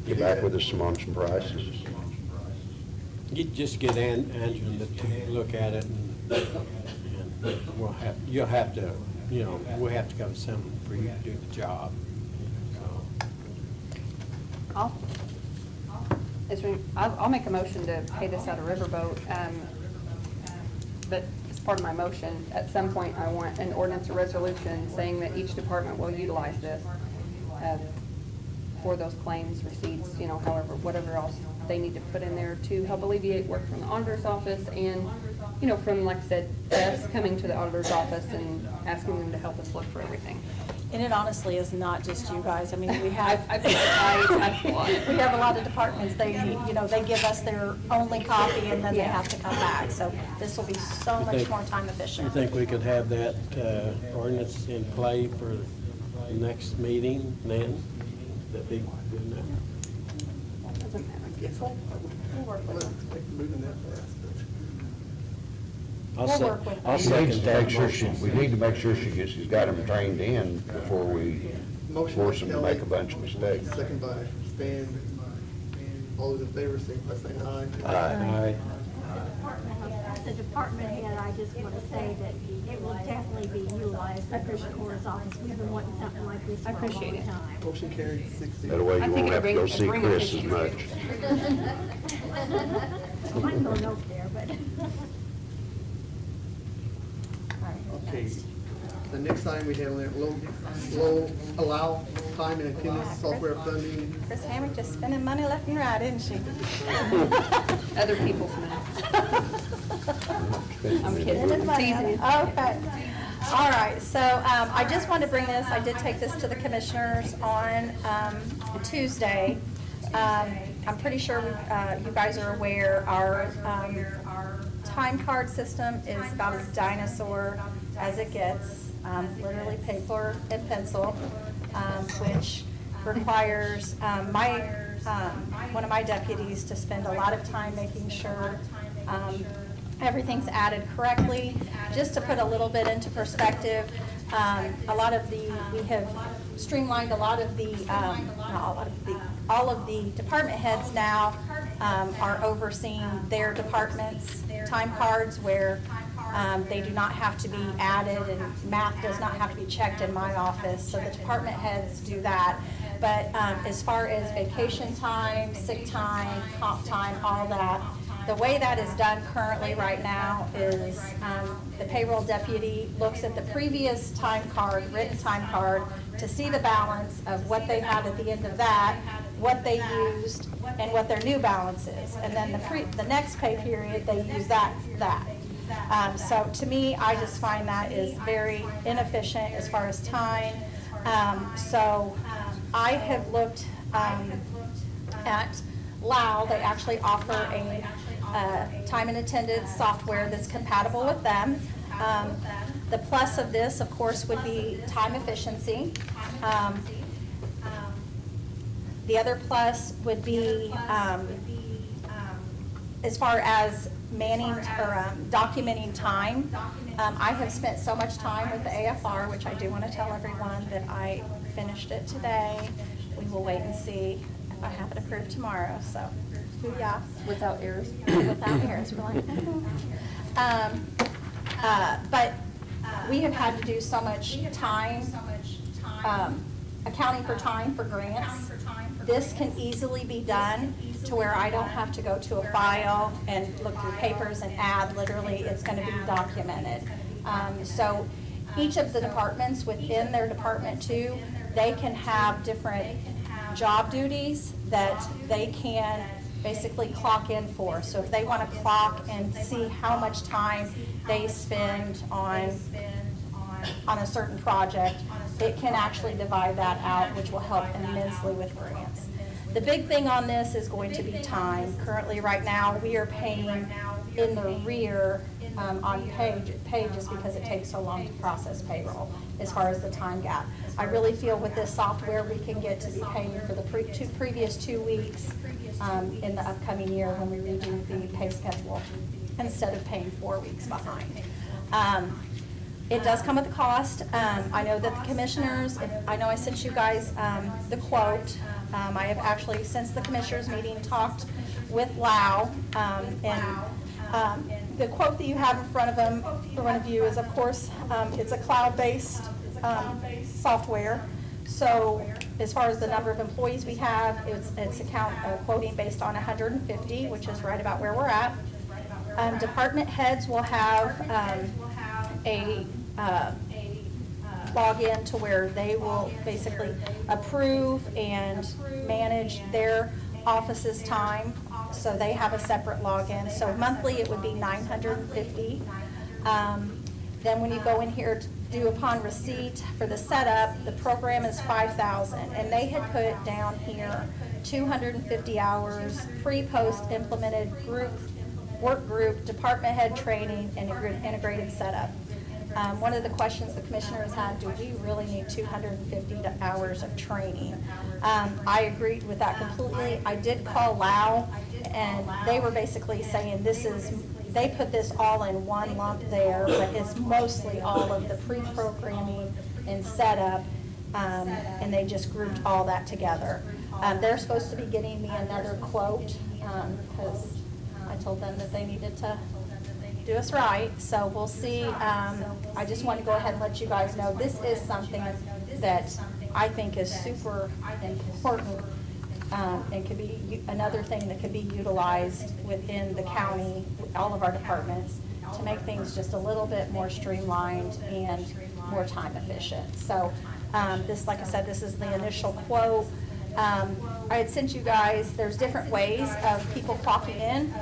Get back with us on some prices. You just get Angela to look at it and you'll have to, we'll have to come to something for you to do the job. I'll make a motion to pay this out of Riverboat, but as part of my motion, at some point, I want an ordinance or resolution saying that each department will utilize this for those claims, receipts, however, whatever else they need to put in there to help alleviate work from the auditor's office and, from, like I said, us coming to the auditor's office and asking them to help us look for everything. And it honestly is not just you guys. I mean, we have. I that's a lot. We have a lot of departments, they give us their only copy and then they have to come back. So this will be so much more time You efficient. think we could have that ordinance in play for the next meeting then? That'd be good enough. Doesn't matter. We'll work with them. Like moving that fast. I'll We'll work with I'll We second need to that make sure motion. we need to make sure she's got them trained in before we Motion force by them to Kelly, make a bunch of mistakes. Second by Stan. All those in favor, signify by saying aye. Aye. Aye. as a department head, I just want to say that it will definitely be utilized at the recorder's office. We've been wanting something like this for a long appreciate it. time. Motion carried, 6-0. That way I you think won't have to go it'll see bring Chris as efficiency. much. I'm going over there, but. Okay. The next time we have low allow time and attendance software funding. Chris Hamrick just spending money left and right, isn't she? Other people's money. I'm kidding. Teasing you. Okay. All right, so I just wanted to bring this, I did take this to the commissioners on Tuesday. I'm pretty sure you guys are aware our time card system is about as dinosaur as it gets. Literally paper and pencil, which requires one of my deputies to spend a lot of time making sure everything's added correctly. Just to put a little bit into perspective, we have streamlined all of the department heads now are overseeing their department's time cards where they do not have to be added and math does not have to be checked in my office, so the department heads do that. But as far as vacation time, sick time, comp time, all that, the way that is done currently right now is the payroll deputy looks at the previous time card, written time card, to see the balance of what they had at the end of that, what they used, and what their new balance is. And then the next pay period, they use that. So to me, I just find that is very inefficient as far as time. So I have looked at LAO. They actually offer a time and attendance software that's compatible with them. The plus of this, of course, would be time efficiency. The other plus would be as far as manning or documenting time. I have spent so much time with the AFR, which I do want to tell everyone that I finished it today. We will wait and see if I have it approved tomorrow, so, yeah. Without errors? Without errors, we're like, but we have had to do so much time, accounting for time for grants. This can easily be done to where I don't have to go to a file and look through papers and add, literally, it's going to be documented. So each of the departments within their department too, they can have different job duties that they can basically clock in for. So if they want to clock and see how much time they spend on a certain project, it can actually divide that out, which will help immensely with grants. The big thing on this is going to be time. Currently, right now, we are paying in the rear on pages because it takes so long to process payroll as far as the time gap. I really feel with this software, we can get to be paying for the previous 2 weeks in the upcoming year when we redo the pay schedule instead of paying 4 weeks behind. It does come with a cost. I know that the commissioners, I know I sent you guys the quote. I have actually, since the commissioners meeting, talked with LAO, and the quote that you have in front of you is, of course, it's a cloud-based software. So as far as the number of employees we have, it's quoting based on 150, which is right about where we're at. Department heads will have a login to where they will basically approve and manage their office's time. So they have a separate login. So monthly it would be $950. Then when you go in here to do upon receipt for the setup, the program is $5,000. And they had put down here 250 hours pre-post implemented work group, department head training, and integrated setup. One of the questions the commissioners had, do we really need 250 hours of training? I agreed with that completely. I did call LAO, and they were basically saying they put this all in one lump there, but it's mostly all of the pre-programming and setup, and they just grouped all that together. They're supposed to be getting me another quote, because I told them that they needed to do us right, so we'll see. I just want to go ahead and let you guys know, this is something that I think is super important, and could be another thing that could be utilized within the county, all of our departments, to make things just a little bit more streamlined and more time efficient. So this, like I said, this is the initial quote. I had sent you guys, there's different ways of people clocking in.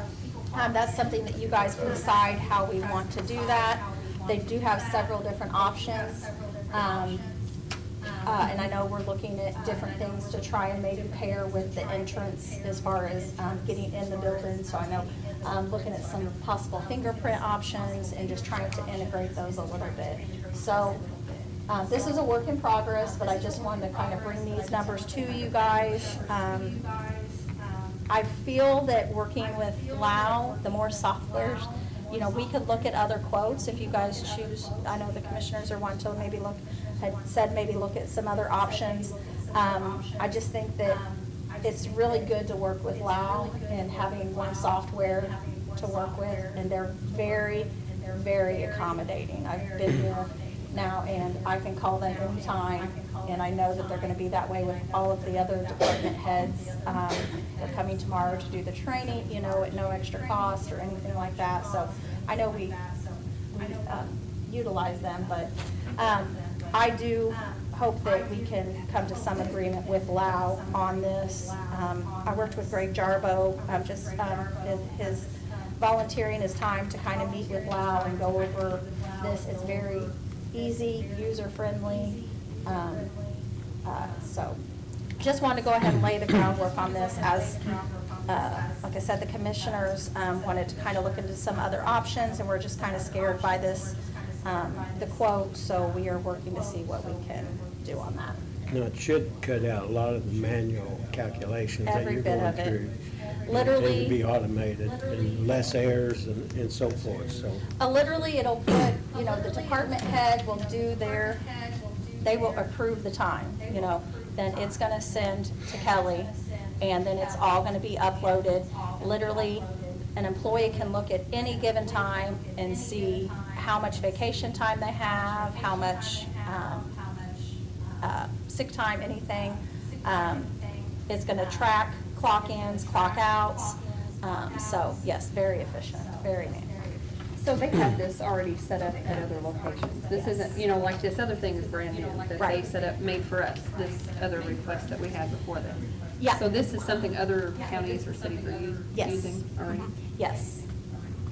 That's something that you guys can decide how we want to do that. They do have several different options. And I know we're looking at different things to try and maybe pair with the entrance as far as getting in the building. So I know looking at some possible fingerprint options and just trying to integrate those a little bit. So this is a work in progress, but I just wanted to kind of bring these numbers to you guys. I feel that working with Lao, the more softwares, you know, we could look at other quotes if you guys choose. I know the commissioners are wanting to maybe look, had said maybe look at some other options. I just think that it's really good to work with Lao and having one software to work with, and they're very, very accommodating. I've been here now, and I can call them anytime, and I know that they're going to be that way with all of the other department heads. They're coming tomorrow to do the training, you know, at no extra cost or anything like that. So I know we utilize them, but I do hope that we can come to some agreement with Lau on this. I worked with Greg Jarbo, his volunteering his time to kind of meet with Lau and go over this. It's very easy, user-friendly. So just wanted to go ahead and lay the groundwork on this as, like I said, the commissioners wanted to kind of look into some other options, and we're just kind of scared by this, the quote, so we are working to see what we can do on that. Now, it should cut out a lot of the manual calculations that Every you're bit going of it. through. Literally. It would be automated and less errors and so forth, so. Literally, it'll put, you know, the department head will do they will approve the time, you know, then it's gonna send to Kelly, and then it's all gonna be uploaded. Literally, an employee can look at any given time and see how much vacation time they have, how much sick time, anything. It's gonna track clock ins, clock outs. So yes, very efficient, very neat. So they have this already set up at other locations. This isn't, you know, like this other thing is brand new, that they Right. set up, made for us, this other request that we had before them. Yeah. So this is something other counties or cities are Yes. using already? Yes,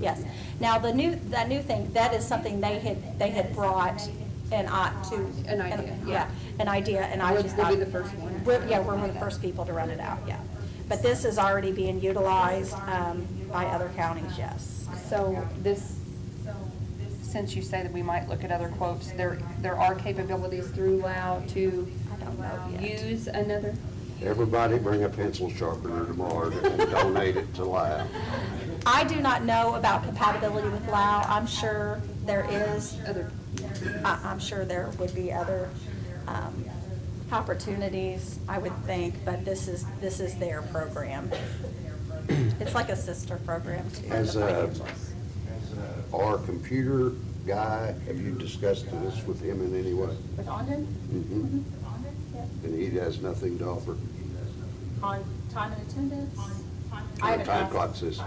yes. Now, that new thing, that is something they had brought to. An idea, yeah. An idea, and I We'll- just we'll thought. be the first ones. We're the first people to run it out, yeah. But this is already being utilized by other counties, yes. So this, since you say that we might look at other quotes, there are capabilities through Lao to I don't know yet. use another? Everybody bring a pencil sharpener tomorrow and donate it to Lab. I do not know about compatibility with Lao. I'm sure there is. I'm sure there would be other opportunities, I would think, but this is their program. It's like a sister program to As the a, financials. our computer guy, have you discussed this with him in any way? With Ogden? Mhm. Yep. And he has nothing to offer? On time and attendance? I On haven't time asked- clock system?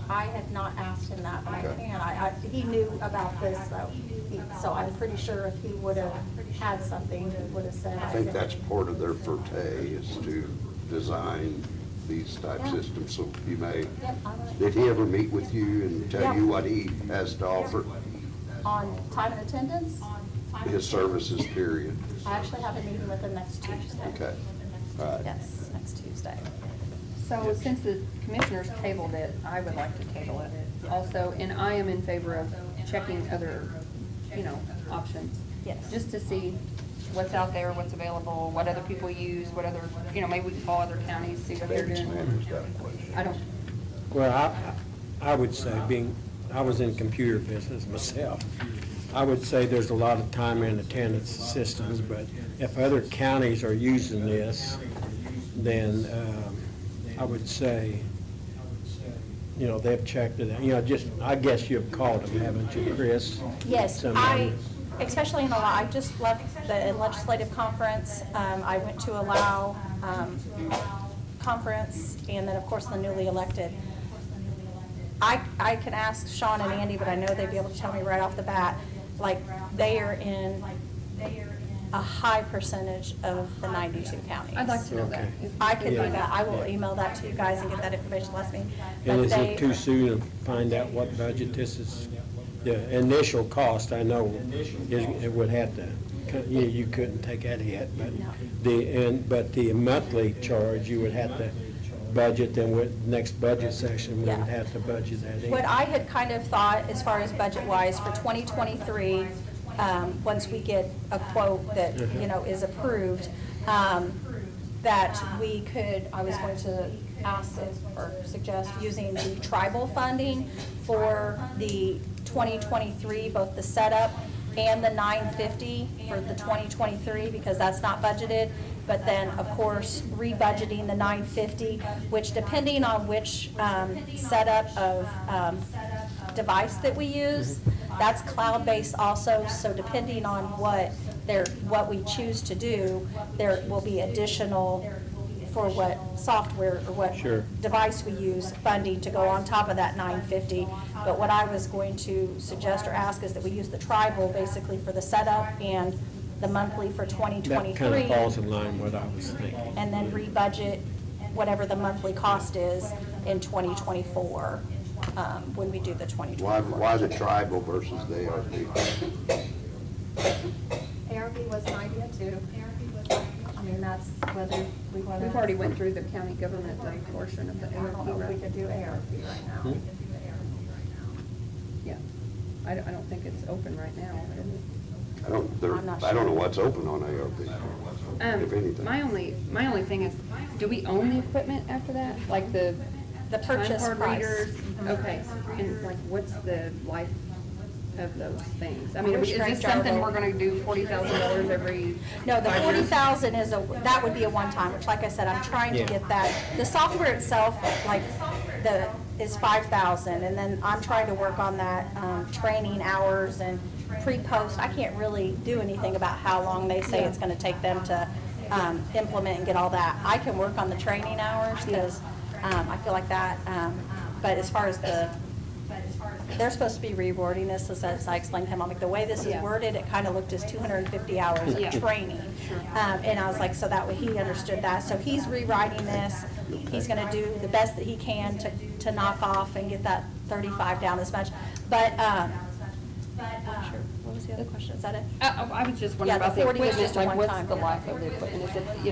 I have not asked him that, but I Okay. can. He knew about this, so I'm pretty sure if he would have had something, he would have said. I think that's part of their forte, is to design these type Yeah. systems, so you may, Yep, I would- did he ever meet with you and tell you Yeah. what he has to offer? On time and attendance, His services, period. I actually have a meeting with him next Tuesday. Okay, all right. Yes, next Tuesday. So since the commissioners tabled it, I would like to table it also, and I am in favor of checking other, you know, options. Yes. Just to see what's out there, what's available, what other people use, what other, you know, maybe we can call other counties, see what they're David doing. Sanders got a question. I don't, Well, I would say, I was in computer business myself, I would say there's a lot of time and attendance systems, but if other counties are using this, then I would say they've checked it out, just, I guess you've called them, haven't you, Chris? Yes, Somebody. especially in the law, I just left the legislative conference. I went to a Lao conference, and then, of course, the newly elected. I can ask Sean and Andy, but I know they'd be able to tell me right off the bat, like, they are in a high percentage of the 92 counties. I'd like to know that. Okay. I can do Yeah. that. I will email that to you guys and get that information last meeting. And But is they- it too soon to find out what budget this is? The initial cost, I know, it would have to, you couldn't take that hit, but but the monthly charge, you would have to budget, then with next budget session, we would Yeah. have to budget that in. What I had kind of thought, as far as budget-wise, for 2023, once we get a quote that, is approved, that we could, I was going to ask or suggest using the tribal funding for the 2023, both the setup and the 950 for the 2023, because that's not budgeted. But then, of course, rebudgeting the 950, which depending on which setup of device that we use, that's cloud-based also, so depending on what we choose to do, there will be additional for what software or what Sure. device we use, funding to go on top of that 950. But what I was going to suggest or ask is that we use the tribal basically for the setup and the monthly for That 2023. kind of falls in line with what I was thinking. And then rebudget whatever the monthly cost is in 2024, when we do the 2024. Why the tribal versus the ARP? ARP was an idea too. I mean, that's whether we want to. We've already went through the county government portion of the I don't ARP, know if we right? could do ARP right now. Yeah. I don't think it's open right now, is it? I'm not I don't know sure. what's open on ARP, if anything. My only thing is, do we own the equipment after that? Like the The purchase time card price. readers? Okay, and like, what's the life of those things? I mean, I wish is Greg this something Jarbo- we're gonna do $40,000 every? No, the 5 years? 40,000 that would be a one-time, which like I said, I'm trying to Yeah. get that. The software itself, like, is 5,000, and then I'm trying to work on that, training hours and pre-post. I can't really do anything about how long they say it's gonna take them to, implement and get all that. I can work on the training hours, because, I feel like that, but as far as they're supposed to be rewording this, as I explained to him, I'm like, the way this is Yeah. worded, it kind of looked as 250 hours of Yeah. training. And I was like, so that way he understood that. So he's rewriting this. He's gonna do the best that he can to knock off and get that 35 down as much. But, sure. What was the other question? Is that it? I was just Yeah, wondering the about the 40 was equipment, just a like, what's one-time. the life of the equipment? Is it, do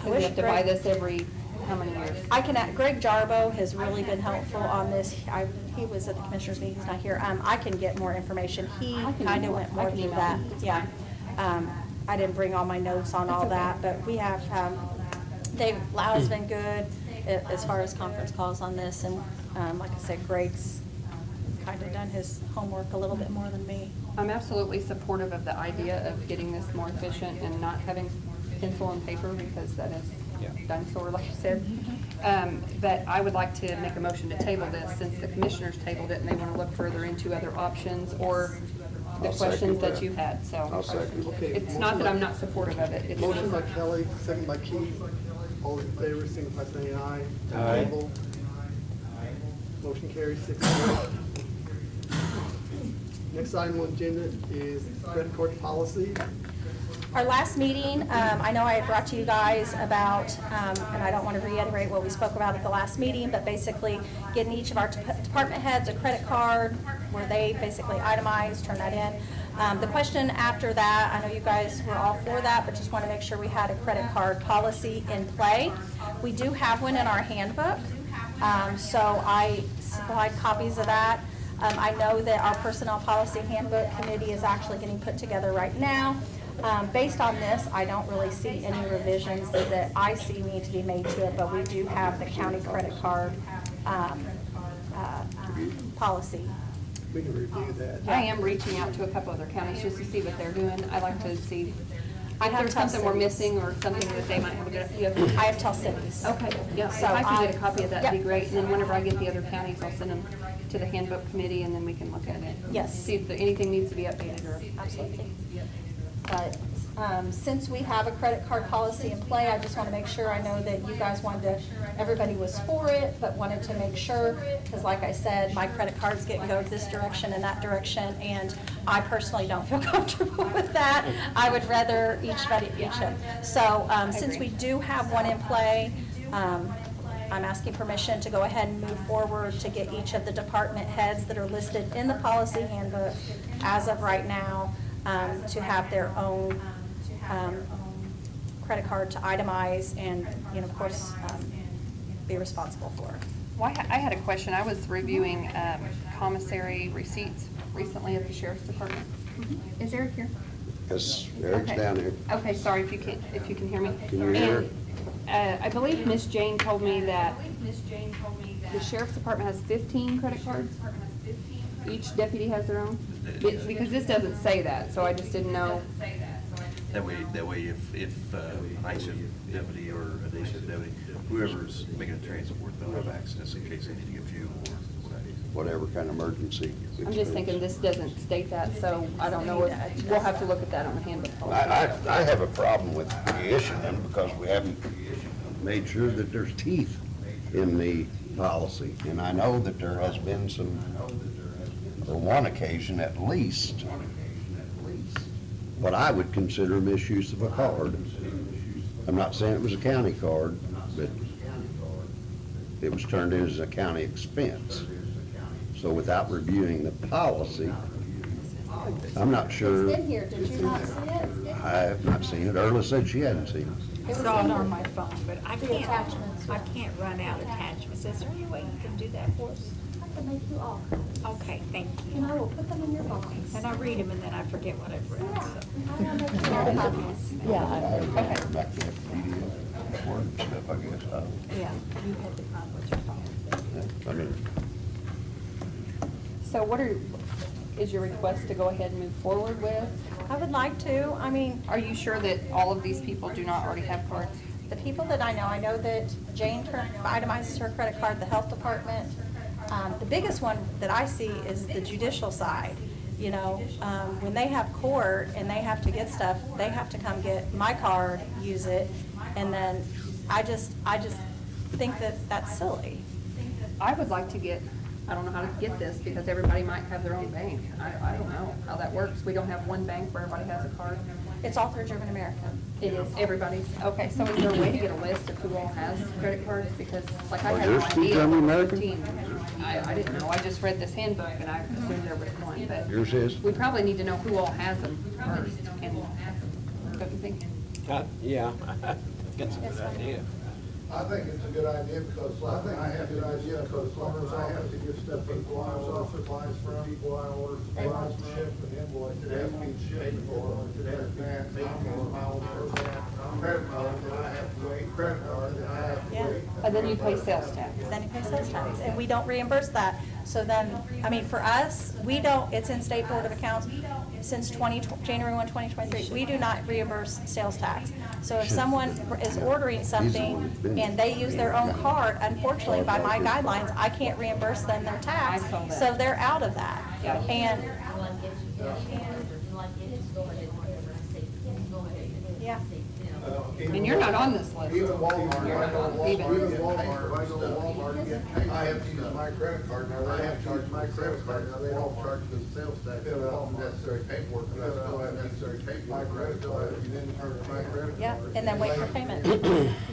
we wish have to buy Greg- this every, how many years? Greg Jarbo has really been helpful on this. He was at the commissioners meeting, he's not here. I can get more information. He I can kind of email- went I more can through email that. him. It's Yeah. I didn't bring all my notes on all That's okay. that, but we have, Dave Lau's been good as far as conference calls on this. And like I said, Greg's kind of done his homework a little bit more than me. I'm absolutely supportive of the idea of getting this more efficient and not having pencil and paper, because that is dinosaur, like you said. But I would like to make a motion to table this, since the commissioners tabled it and they want to look further into other options or the I'll second questions that that. you had, so. I'll second. Okay, It's not that I'm not supportive of it. It's Motion just- by Kelly, second by Keith. All in favor, signify by saying aye. Aye. Table. Motion carries 6-0. Next item on the agenda is credit card policy. Our last meeting, I know I had brought to you guys about, and I don't want to reiterate what we spoke about at the last meeting, but basically getting each of our department heads a credit card where they basically itemize, turn that in. The question after that, I know you guys were all for that, but just want to make sure we had a credit card policy in play. We do have one in our handbook, so I supplied copies of that. I know that our personnel policy handbook committee is actually getting put together right now. Based on this, I don't really see any revisions that I see need to be made to it, but we do have the county credit card policy. We can review that. I am reaching out to a couple other counties just to see what they're doing. I like to see I if have there's something we're Tell Cities. missing or something that they might have a good, I have Tell Cities. Okay, yeah, if So I could get a copy of that, that'd be Yep. great, and then whenever I get the other counties, I'll send them to the handbook committee, and then we can look at it. Yes. See if anything needs to be updated or. Absolutely. But since we have a credit card policy in play, I just want to make sure, I know that you guys wanted to, everybody was for it, but wanted to make sure, because like I said, my credit cards get go this direction and that direction, and I personally don't feel comfortable with that. I would rather each it. So since we do have one in play, I'm asking permission to go ahead and move forward to get each of the department heads that are listed in the policy handbook as of right now to have their own credit card to itemize and, of course, be responsible for. Well, I had a question. I was reviewing commissary receipts recently at the sheriff's department. Is Eric here? Yes, Eric's Okay. down here. Okay, sorry if you can hear me. Can you hear? And, I believe Miss Jane told me that the sheriff's department has 15 credit cards. Each deputy has their own? Because this doesn't say that, so I just didn't know. That way, if ISIP deputy or a DSIP deputy, whoever's making a transport, they'll have access in case they need to get fuel or Whatever kind of emergency. I'm just thinking this doesn't state that, so I don't know if, we'll have to look at that on the handbook policy. I have a problem with reissuing them because we haven't made sure that there's teeth in the policy. And I know that there has been some, or one occasion at least, what I would consider misuse of a card. I'm not saying it was a county card, but it was turned in as a county expense. So without reviewing the policy, I'm not sure. It's in here, did you not see it? I have not seen it. Erla said she hadn't seen I It was saw in it here. on my phone, but I The can't, attachments. I can't run out attachments. Is there any way you can do that for us? I can make you all. Okay, thank you. And I will put them in your box. And I read them and then I forget what I've read, Yeah, so. I will make you all copies. it. I would back that PDF, Word and stuff, I guess. Yeah, you had the problem with your phone. I mean, So is your request to go ahead and move forward with? I would like to, I mean, Are you sure that all of these people do not already have cards? the people that I know that Jane itemizes her credit card, the health department. The biggest one that I see is the judicial side. When they have court and they have to get stuff, they have to come get my card, use it, and then I just think that that's silly. I would like to get, I don't know how to get this because everybody might have their own bank. I don't know how that works. We don't have one bank where everybody has a card. It's all through German American. It is, everybody's, okay, so is there a way to get a list of who all has credit cards? Because like I Are had no yours through idea. German American? 15. I didn't know. I just read this handbook and I assumed there was one, but. Yours is? We probably need to know who all has them first and, don't you think? Yeah, that's a good idea. I think it's a good idea because I have to get stuff from people I order supplies from, people I order supplies from, ship and invoice, it has to be shipped for, it has to be paid for, my own credit card, then I have to wait, credit card, then I have to Yeah. wait. And then you pay sales tax. Then you pay sales tax, and we don't reimburse that. So then, for us, we don't, it's in State Board of Accounts since January 1, 2023. We do not reimburse sales tax. So if someone is ordering something and they use their own card, unfortunately, by my guidelines, I can't reimburse them their tax. I saw that. So they're out of that. Yeah. And, yeah. And you're not on this list. Even Walmart, You're I go not to even. Walmart, I go to Walmart, and get paid. I have to use my credit card, now they have to use my credit card, now they don't charge the sales tax, fill out the necessary paperwork, but I still have necessary paperwork. My credit card, you didn't turn my credit card. Yeah, and then wait for payment.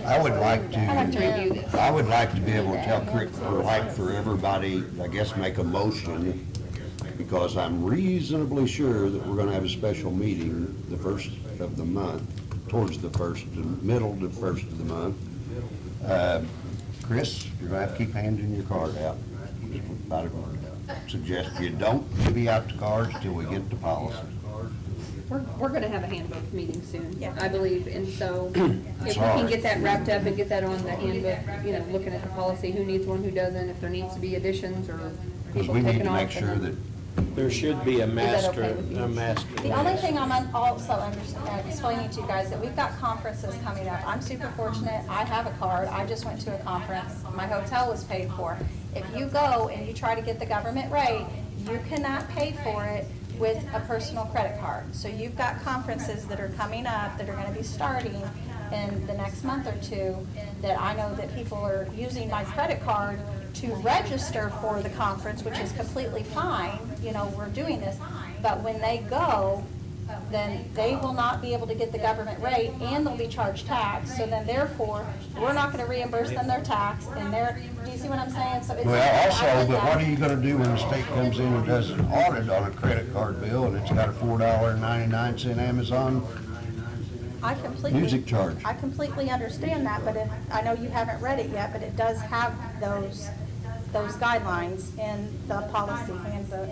I would like I'd like to review this. I would like to be able to tell, or like for everybody, I guess, make a motion, because I'm reasonably sure that we're gonna have a special meeting the first of the month, towards the middle to first of the month. Chris, you're gonna have to keep handing your card out. I suggest you don't divvy out the cards till we get the policy. We're gonna have a handbook meeting soon, Yeah. I believe, and so if we can get that wrapped up and get that on the handbook, looking at the policy, who needs one, who doesn't, if there needs to be additions or Because people we need taken to off. make sure and that There should be a that master, okay with you? a master. The only thing I'm also explaining to you guys, that we've got conferences coming up. I'm super fortunate, I have a card, I just went to a conference, my hotel was paid for. If you go and you try to get the government rate, you cannot pay for it with a personal credit card. So you've got conferences that are coming up, that are gonna be starting in the next month or two, that I know that people are using my credit card to register for the conference, which is completely fine, you know, we're doing this. But when they go, then they will not be able to get the government rate, and they'll be charged tax. So then therefore, we're not gonna reimburse them their tax, and they're, do you see what I'm saying? So it's. Well, also, but what are you gonna do when the state comes in and does an audit on a credit card bill and it's got a $4.99 Amazon I completely. music charge? I completely understand that, but I know you haven't read it yet, but it does have those guidelines in the policy handbook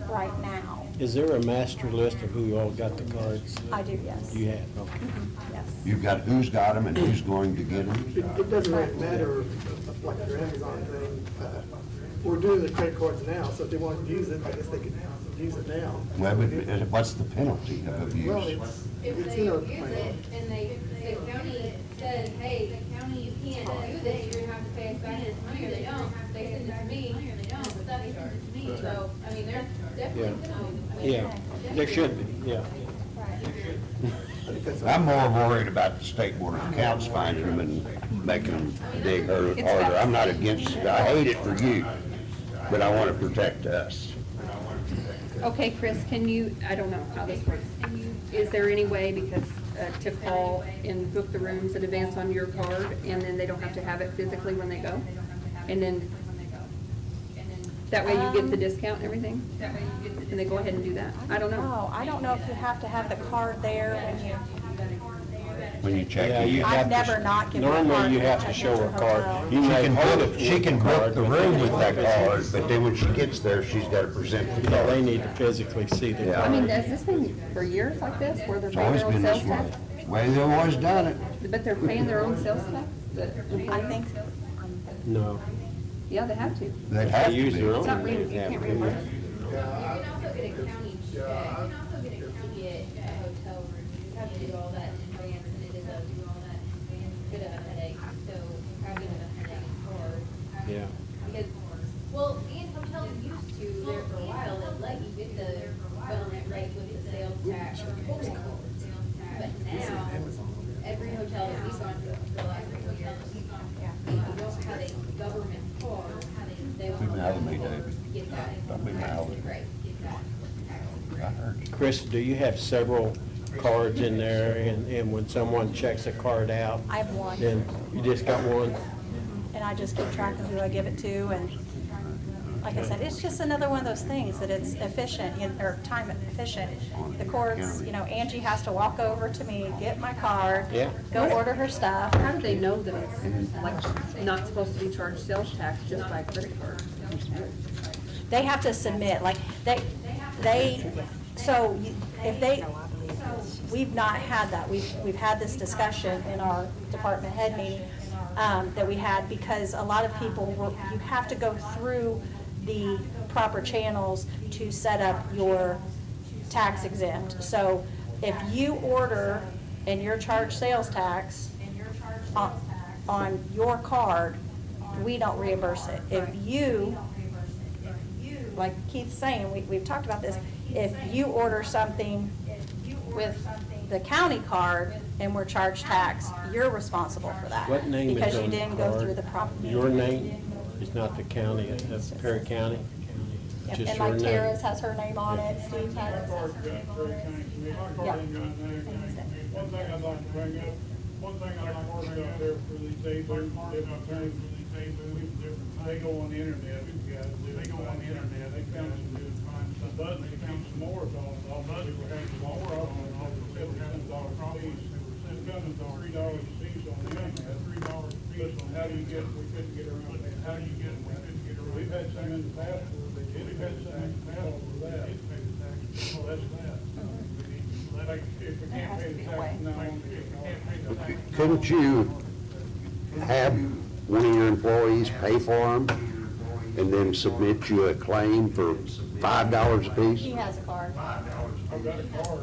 right now. Is there a master list of who all got the cards? I do, yes. You have, okay. Yes. You've got who's got them and who's going to get them? It doesn't really matter, like your Amazon thing. We're doing the credit cards now, so if they want to use it, I guess they could use it now. Well, but what's the penalty of Well, abuse? If it's they in our use plan. it and the county says, hey, the county, you can't do this, you're gonna have to pay us back this money, or they don't, they send it to me, it's a theft charge to me, so, I mean, there's definitely penalties. Yeah, there should be, yeah. I'm more worried about the state board of accounts finding them and making them dig harder. I'm not against it. I hate it for you, but I want to protect us. Okay, Chris, can you, I don't know how this works. Is there any way, because, to call and book the rooms in advance on your card, and then they don't have to have it physically when they go? And then, that way you get the discount and everything? And they go ahead and do that? I don't know. No, I don't know if you have to have the card there When you check Yeah, in. you have I've to. never not given a card Normally, you when have I to check show into a a card. hotel. You may hold it She with can the book card, the but room they with that have to card, but then when she gets there, she's got to present the Yeah, they card. need to physically see the Yeah. I mean, card. has this been for years like this, where they're It's paying always their own been sales this way. tax? Way they've always done it. But they're paying their own sales tax? I think, No. Yeah, they have to. They'd have They to use be. their It's not own. reimbursed, you Yeah. can't reimburse. You can also get a county check, you can also get a hotel room, you just have to do all that in advance, and it does do all that in advance, bit of a headache, so having a headache or Yeah. because, well, and hotels used to, there for a while, it let you get the government rate with the sales tax, but now, every hotel that we've gone to, the last three hotels that we've gone to, if you don't have a government card, they Be won't mad at me, David. get that. Don't be mad at me. Right, get that. I heard you. Chris, do you have several cards in there, and when someone checks a card out? I have one. Then you just got one? and I just keep track of who I give it to, and like I said, it's just another one of those things that it's efficient, or time efficient. The courts, you know, Angie has to walk over to me, get my card, Yeah. go order her stuff. How do they know that it's like not supposed to be charged sales tax just by credit card? They have to submit, like, so if they, we've not had that. We've had this discussion in our department head meeting that we had, because a lot of people, you have to go through the proper channels to set up your tax exempt. So if you order and you're charged sales tax on your card, we don't reimburse it. If you, like Keith's saying, we've talked about this, if you order something with the county card and we're charged tax, you're responsible for that. What name is Because you on the didn't go card? through the proper. Your name? It's not the county, it's Perry County? Yep, Just and your like name? Tara's has her name on it, Steve has. One thing I'd like to bring up, one thing I'd like to bring up there for these agents, different attorneys, they go on the internet, they go on the internet, they found some good, find some buttons, they found some more of those, all buttons, we had some more of them, over $7 fees. It's coming to $3 a piece on the internet, $3 a piece on how do you get, we couldn't get around that, how do you get, we couldn't get around. We've had some in the past where they did, we've had some in the past over that, so that's that. Like, if we can't pay the tax now, if we can't pay the tax. Couldn't you have one of your employees pay for them and then submit you a claim for $5 a piece? He has a card. I've got a card.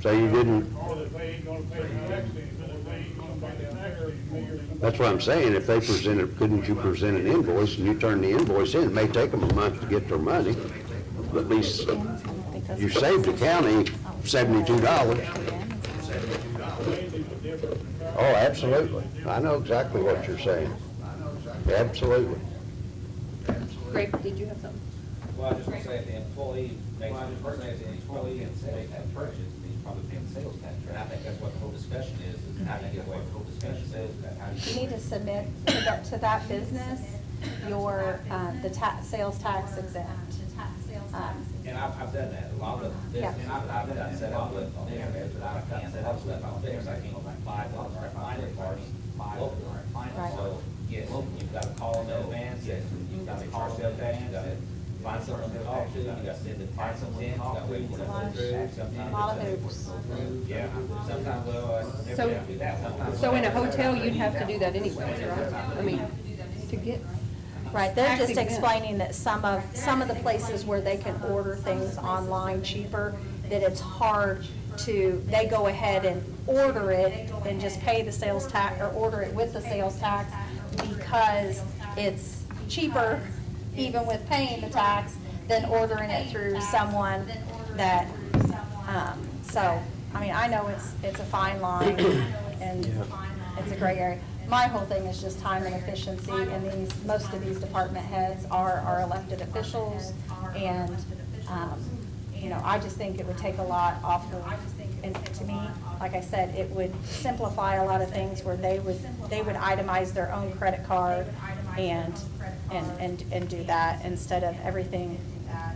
So you didn't, Well, if they ain't gonna pay the next thing, but if they ain't somebody next, me or somebody. that's what I'm saying, if they presented, couldn't you present an invoice and you turn the invoice in? It may take them a month to get their money, but at least you saved the county $72. Oh, absolutely. I know exactly what you're saying. Absolutely. Greg, did you have something? Well, I was just gonna say, if the employee makes, the person as an employee and sales tax purchase, he's probably paying sales tax, and I think that's what the whole discussion is how do you get away from the whole discussion, sales tax, how do You need to submit to that business your, sales tax exempt. And I've done that, a lot of this, Yeah. and I've done set up with, but I can't set up stuff out there, so I can't go like buy parts locally. Right. So, yes, you've got to call in advance, and you've got to call sales tax, you've got to find someone to talk to, you got to send it, find someone to talk to, you got to go through, sometimes. A lot of hoops. Yeah, sometimes, well, never So- have to do that, sometimes. So in a hotel, you'd have to do that anyways, right? I mean, to get. Right, they're Tax just exempt. explaining that some of the places where they can order things online cheaper, that it's hard to, they go ahead and order it and just pay the sales tax, or order it with the sales tax, because it's cheaper, even with paying the tax, than ordering it through someone that, so, I mean, I know it's a fine line, and it's a gray area. My whole thing is just time and efficiency, and most of these department heads are elected officials, and, I just think it would take a lot off of, and to me, like I said, it would simplify a lot of things where they would itemize their own credit card and do that, instead of everything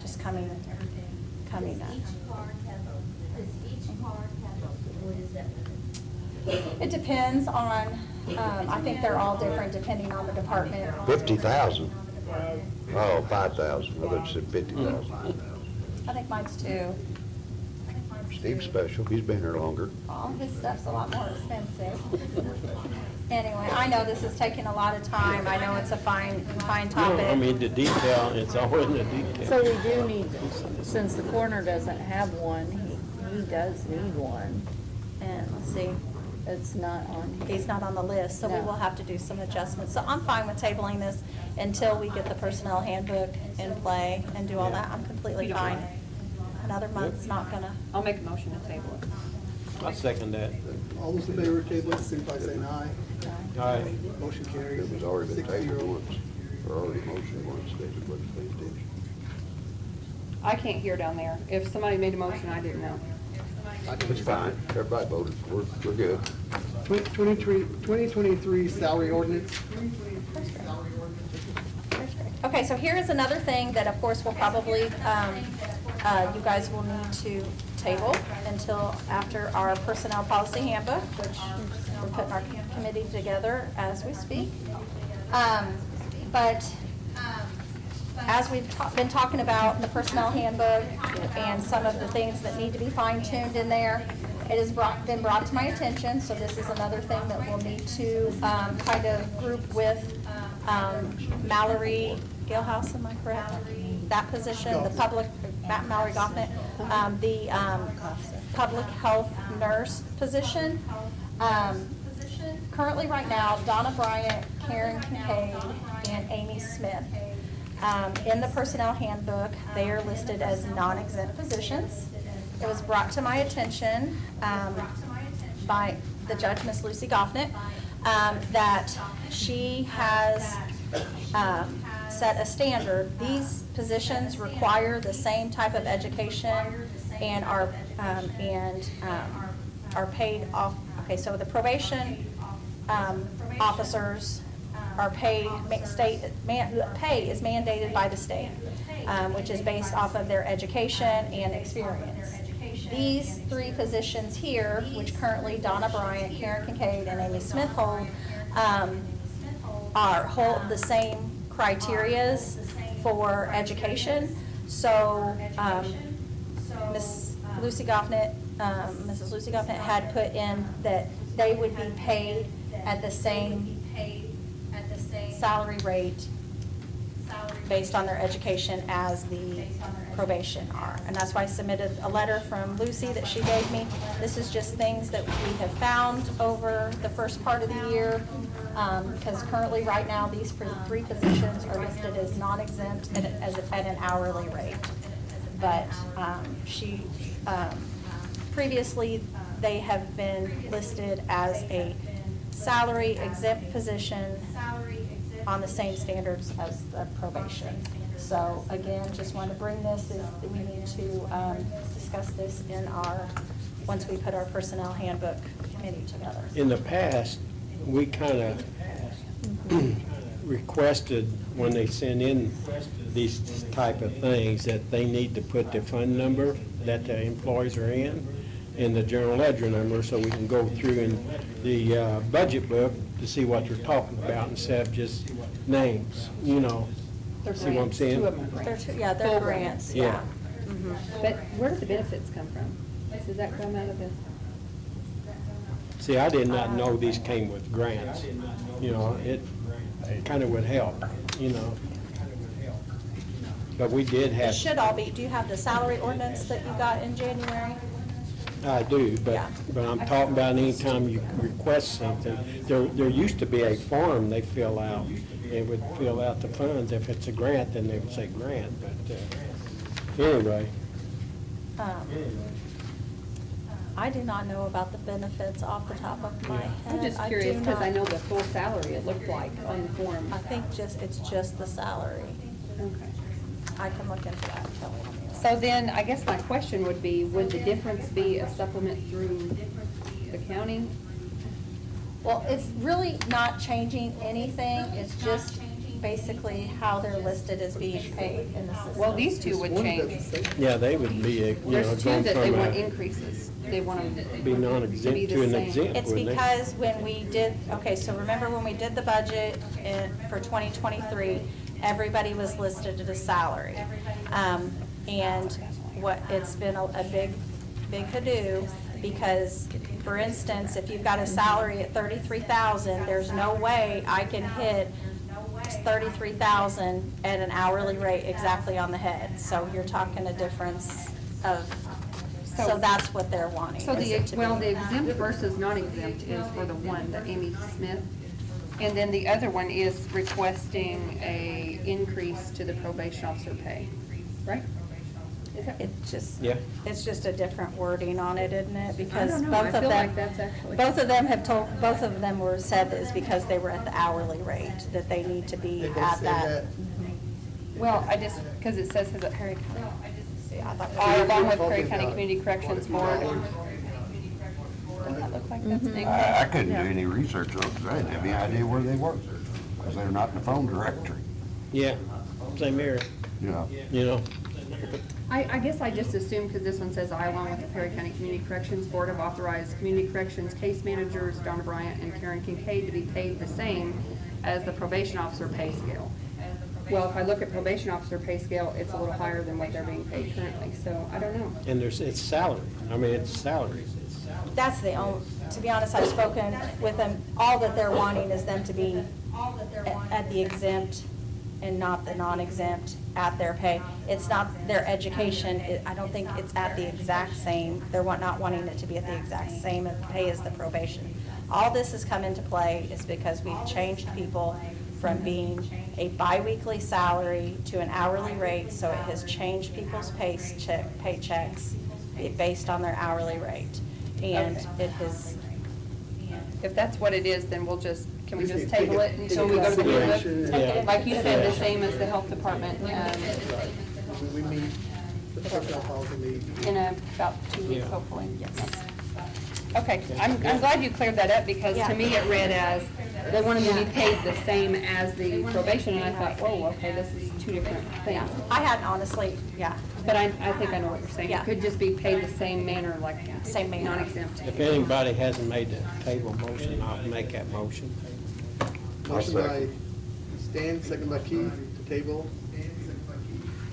just coming up. It depends on, I think they're all different depending on the department. 50,000. Oh, 5,000. I thought you said 50,000. I think mine's two. Steve's special. He's been here longer. All his stuff's a lot more expensive. Anyway, I know this is taking a lot of time. I know it's a fine I topic. mean, the detail, it's all in the detail. So we do need, since the coroner doesn't have one, he does need one. And let's see, It's not on. he's not on the list, so we No. will have to do some adjustments. So I'm fine with tabling this until we get the personnel handbook in play and do all that. I'm completely fine. Another month's not gonna. I'll make a motion to table it. I second that. All those in favor of table, signify by saying aye. Aye. Motion carries. It was already been 6-0. tabled once, or already motioned once, David wasn't paying attention. I can't hear down there. If somebody made a motion, I didn't know. It's fine. Everybody voted. We're good. 2023 salary ordinance. Okay, so here is another thing that, of course, will probably, you guys will need to table until after our personnel policy handbook, which we're putting our committee together as we speak. But as we've been talking about the personnel handbook and some of the things that need to be fine-tuned in there, it has been brought to my attention, so this is another thing that we'll need to kind of group with Mallory Galehouse, am I correct? That position, the public, Mallory Goffman, the public health nurse position. Currently, right now, Donna Bryant, Karen Kincaid, and Amy Smith. In the personnel handbook, they are listed as non-exempt positions. It was brought to my attention by the judge, Miss Lucy Goffnett, that she has set a standard. These positions require the same type of education and are paid off. Okay, so the probation officers are paid, pay is mandated by the state, which is based off of their education and experience. These three positions here, which currently Donna Bryant, Karen Kincaid, and Amy Smith hold the same criterias for education. So Mrs. Lucy Goffnett had put in that they would be paid at the same salary rate based on their education as the probation are. And that's why I submitted a letter from Lucy that she gave me. This is just things that we have found over the first part of the year, because currently, right now, these three positions are listed as non-exempt at an hourly rate. But previously, they have been listed as a salary exempt position on the same standards as the probation. So again, just want to bring this, we need to discuss this once we put our personnel handbook committee together. In the past, we kind of requested when they send in these type of things that they need to put the fund number that the employees are in the journal ledger number, so we can go through in the budget book to see what they're talking about instead of just names, you know. See what I'm saying? They're grants, yeah. But where do the benefits come from? Does that come out of the? See, I did not know these came with grants. You know, it kind of would help, you know. But we did It have. should all be, do you have the salary ordinance that you got in January? I do, but I'm talking about anytime you request something, there used to be a form they fill out. They would fill out the funds. If it's a grant, then they would say grant, but anyway. I do not know about the benefits off the top of my head. I'm just I curious, do because I not- know the full salary it looked like on the form. I think it's just the salary. Okay. I can look into that and tell you. So then, I guess my question would be, would the difference be a supplement through the county? Well, it's really not changing anything, it's just basically how they're listed as being paid in the system. Well, these two would change. Yeah, they would be, you know, There's two going that they from want a, increases. They want them be non-exempt to an exempt, It's wouldn't they? because when we did, okay, so remember when we did the budget for 2023, everybody was listed at a salary. And it's been a big to-do, because, for instance, if you've got a salary at $33,000, there's no way I can hit $33,000 at an hourly rate exactly on the head. So you're talking a difference of, so that's what they're wanting. So is it to be- the exempt versus non-exempt is for the one, the Amy Smith. And then the other one is requesting a increase to the probation officer pay, right? Is that? It's just a different wording on it, isn't it? Because I don't know. both I of feel them, like that's actually- both of them were said is because they were at the hourly rate, that they need to be at that. Well, because it says that Perry County. I thought- Along with Perry County Community Corrections Board. Doesn't that look like that's an increase? I couldn't do any research on it, 'cause I didn't have any idea where they were, because they're not in the phone directory. Yeah, same here. Yeah. You know. I guess I just assumed, because this one says, I, along with the Perry County Community Corrections Board, have authorized community corrections case managers, Donna Bryant and Karen Kincaid, to be paid the same as the probation officer pay scale. Well, if I look at probation officer pay scale, it's a little higher than what they're being paid currently, so I don't know. And it's salary. I mean, it's salary. That's the only, to be honest, I've spoken with them, all that they're wanting is them to be at the exempt and not the non-exempt at their pay. It's not their education, I don't think it's at the exact same, they're not wanting it to be at the exact same pay as the probation. All this has come into play is because we've changed people from being a biweekly salary to an hourly rate, so it has changed people's paychecks based on their hourly rate. And it has, If that's what it is, then can we just table it until we go to the Yeah. handbook? Like you said, the same as the health department, We meet, the personnel policy meeting. in about 2 weeks, Yeah. hopefully. Yes. Okay, I'm glad you cleared that up, because to me it read as, they wanted to be paid the same as the probation, and I thought, whoa, okay, this is two different things. I hadn't honestly, But I think I know what you're saying. Yeah. It could just be paid the same manner, like Same manner. non-exempt. If anybody hasn't made the table motion, I'll make that motion. Motion by Stan, second by Keith, to table.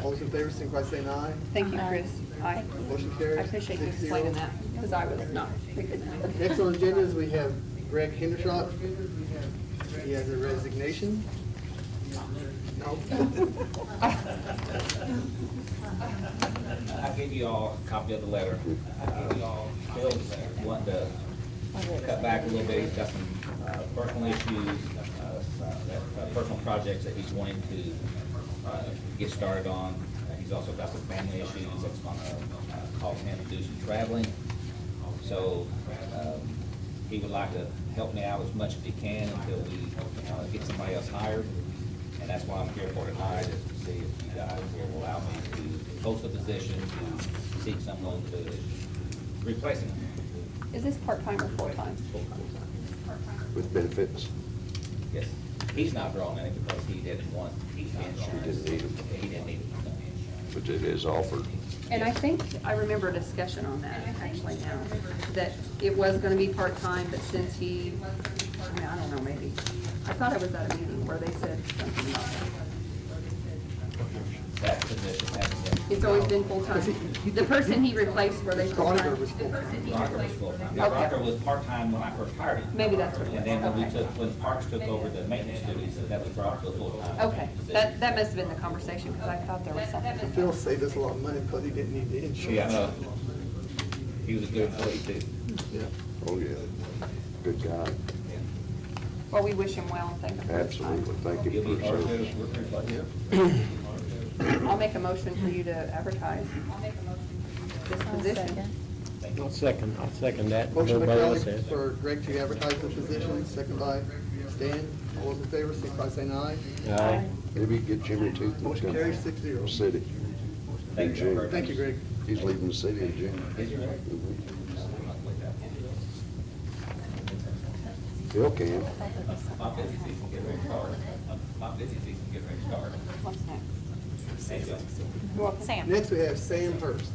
All those in favor, signify by saying aye. Thank you, Chris. Aye. Motion carries. I appreciate you 6-0. explaining that, because I was not thinking that. Next on the agenda is we have Greg Hendershot. He has a resignation. I gave you all a copy of the letter. I gave you all, Phil's wanting to cut back a little bit. He's got some personal issues, personal projects that he's wanting to get started on. He's also got some family issues that's going to cause him to do some traveling. So he would like to help me out as much as he can until we get somebody else hired. And that's why I'm here for tonight, is to see if you guys will allow me to post a position to seek someone to replace him. Is this part-time or full-time? With benefits. Yes. He's not drawing any because he didn't want insurance. He didn't need it. He didn't need it. But it is offered. And I think I remember a discussion on that, actually now, that it was gonna be part-time, but since he, I mean, I don't know, maybe. I thought I was at a meeting where they said something about that. That position hasn't been. It's always been full-time. The person he replaced, were they full-time? Rocker was full-time. Okay. Rocker was part-time when I first hired him. Maybe that's what it And then when was. when Parks took over the maintenance duties, that was brought to a full-time. Okay, that must have been the conversation, because I thought there was something. Phil saved us a lot of money because he didn't need the insurance. Yeah, no. He was a good employee too. Yeah. Oh, yeah. Good guy. Well, we wish him well and thank him for his time. Absolutely. Thank you He'll for be your hard service. to replace. I'll make a motion for you to advertise this position. I'll second that. Motion by Nobody else Kelly has. for Greg to advertise the position, second by Stan. All those in favor, signify by saying aye. Aye. Maybe get Jimmy Tooth. and Motion come carries 6-0. City. Thank you very much. Thank you, Greg. He's leaving the city in June. Bill can. My busy season get ready to start. My busy season get ready to start. What's next? Thank you. You're welcome. Sam. Next, we have Sam Hurst.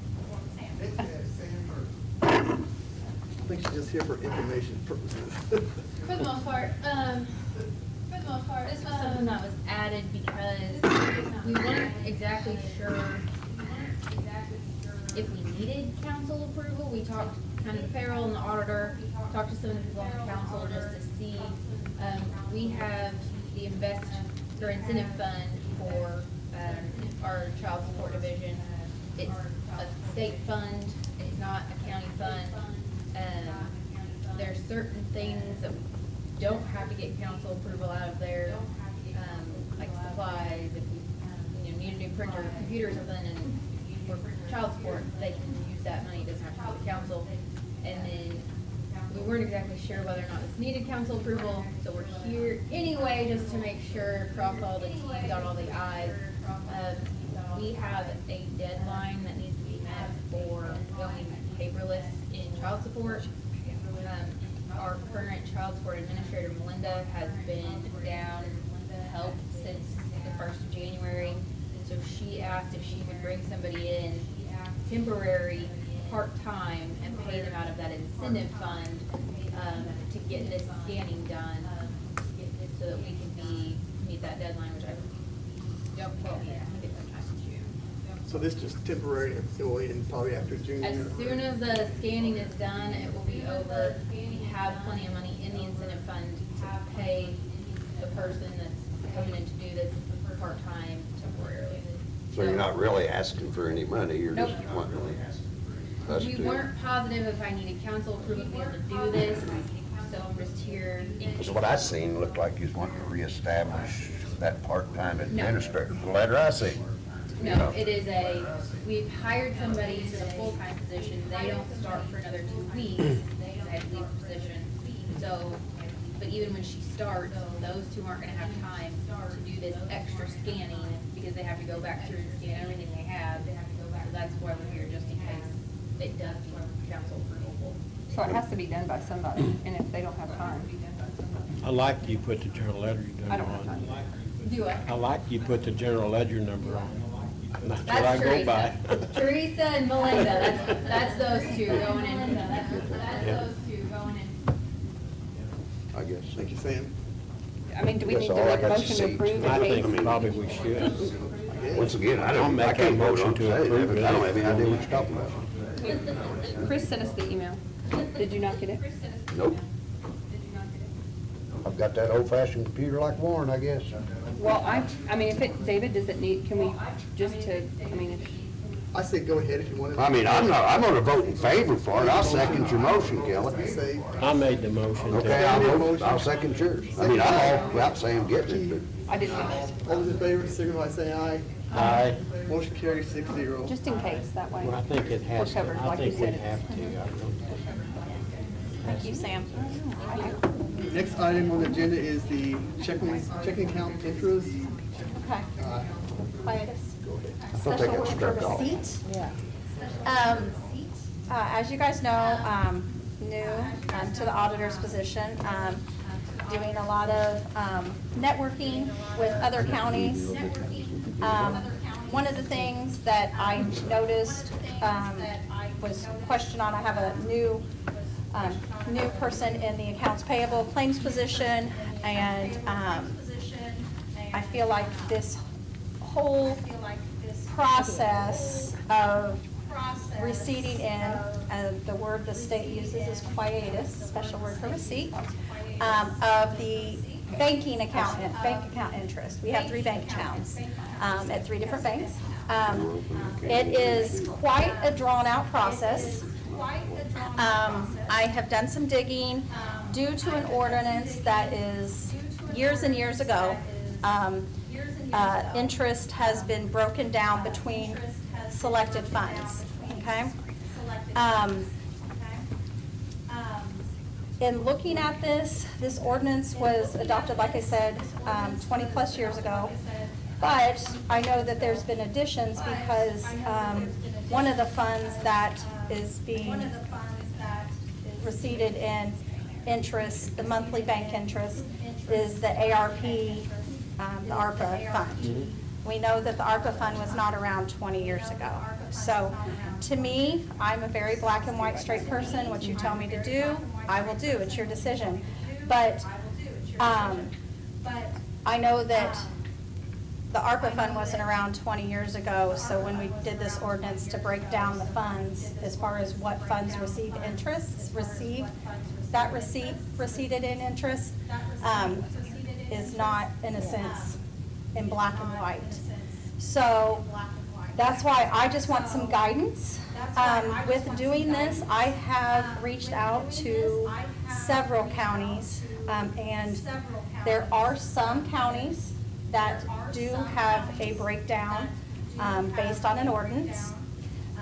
I think she's just here for information purposes. For the most part, this was something that was added because we weren't exactly sure if we needed council approval. We talked kind of the payroll and the auditor, talked to some of the people on the council just to see. We have the incentive fund for our child support division. It's a state fund, it's not a county fund. There's certain things that we don't have to get council approval out of there, like supplies, if we need a new printer, computer or something, and for child support, they can use that money, it doesn't have to go to council. And then we weren't exactly sure whether or not this needed council approval, so we're here anyway, just to make sure, cross all the T's, dot all the I's. We have a deadline that needs to be met for going paperless in child support. Our current child support administrator, Melinda, has been down help since the 1st of January. So she asked if she could bring somebody in temporary, part-time, and pay them out of that incentive fund to get this scanning done, so that we can meet that deadline, which I don't quote me, I think it's sometime in June. So this just temporary, it will end probably after June. As soon as the scanning is done, it will be over. We have plenty of money in the incentive fund to pay the person that's coming in to do this part-time temporarily. So you're not really asking for any money, you're just Nope. wanting us We to. weren't positive if I needed council approval to be able to do this, so I'm just here. Because what I seen looked like you was wanting to reestablish that part-time administrator, the letter I see. No, it is we've hired somebody to the full-time position, they don't start for another 2 weeks, because I had to leave the position. So, but even when she starts, those two aren't gonna have time to do this extra scanning, because they have to go back through and scan everything they have. So that's why we're here, just in case it does need council approval. So it has to be done by somebody, and if they don't have time. I like you put the general ledger I number don't have on. time. Do I? I like you put the general ledger number on. That's what I That's go Teresa. by. Teresa and Melinda, that's those two going in. That's Yeah. those two going in. I guess. Thank you, Sam. I mean, do we That's need to all I make a got to motion to see. approve the I case? think probably we should. Once again, I I'll don't, make I that can't vote motion on to it, approve but it. I don't have any idea what you're talking about. Chris sent us the email. Did you not get it? Nope. I've got that old-fashioned computer like Warren, I guess. Well, I mean, if it, David, does it need, can we just to, I mean, if, I say go ahead if you want to. I mean, I'm gonna vote in favor for it. I'll second your motion, Kelly. Say, I made the motion. to- Okay, I'll second yours. I mean, I'm all about saying getting it, I didn't know. all those in favor, signify by saying aye. Aye. Motion carries 6-0. Just in case, that way. Well, I think it has to, We're covered, I like you think we said. have to. I don't- Thank you, Sam. Next item on the agenda is the checking account interest. Okay. Quietus. I thought they got struck off. Receipt. Yeah. As you guys know, new to the auditor's position, doing a lot of networking with other counties. One of the things that I noticed was question on, I have a new person in the accounts payable claims position, and I feel like this whole process of receipting in, the word the state uses is quietus, special word for receipt, of the bank account interest. We have 3 bank accounts at 3 different banks. It is quite a drawn-out process. I have done some digging due to an ordinance that is years and years ago. Interest has been broken down between selected funds, okay? In looking at this ordinance was adopted, like I said, 20-plus years ago. But I know that there's been additions because one of the funds that is being receipted in interest, the monthly bank interest, is the ARP, the ARPA fund. We know that the ARPA fund was not around 20 years ago. So to me, I'm a very black and white straight person. What you tell me to do, I will do. It's your decision. But I know that the ARPA fund wasn't around 20 years ago, so when we did this ordinance to break down the funds, as far as what funds received interest, that receipted in interest, is not, in a sense, in black and white. So that's why I just want some guidance. With doing this, I have reached out to several counties, and there are some counties that do have a breakdown based on an ordinance,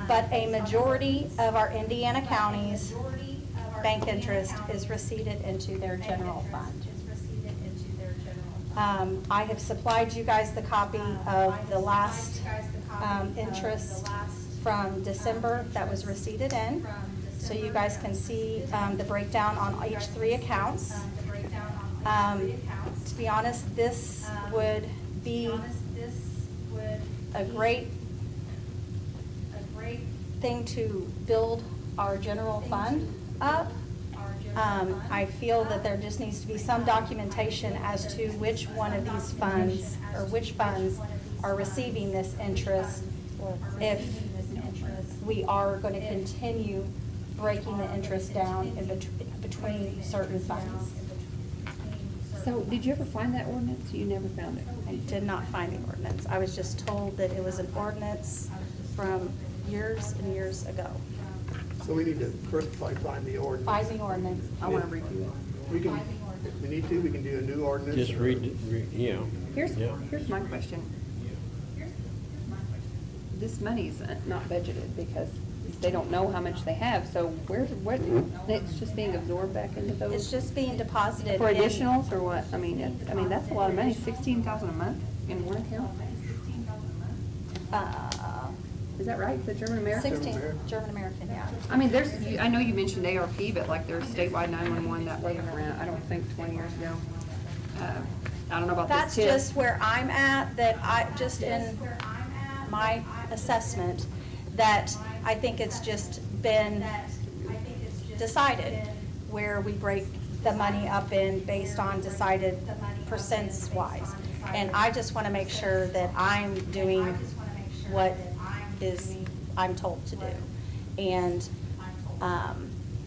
but a majority of our Indiana counties, bank interest is receipted into their general fund. I have supplied you guys the copy of the last interest from December that was receipted in, so you guys can see the breakdown on each 3 accounts. To be honest, this would be a great thing to build our general fund up. I feel that there just needs to be some documentation as to which one of these funds, or which funds are receiving this interest, if we are going to continue breaking the interest down in between certain funds. So did you ever find that ordinance? You never found it? I did not find the ordinance. I was just told that it was an ordinance from years and years ago. So we need to first probably find the ordinance. Find the ordinance. I want to review it. We can, if we need to, we can do a new ordinance. Just read, you know. Here's my question. This money's not budgeted because they don't know how much they have, so it's just being absorbed back into those? It's just being deposited. For in- additionals or what? I mean, that's a lot of money, 16,000 a month in one account? Is that right, the German American? 16, German American, yeah. I mean, I know you mentioned ARP, but like there's statewide 911 that wasn't around, I don't think 20 years ago. I don't know about this That's tip. just where I'm at, that I, just in my assessment, that I think it's just been decided where we break the money up in based on decided percents wise. And I just want to make sure that I'm doing what I'm told to do. And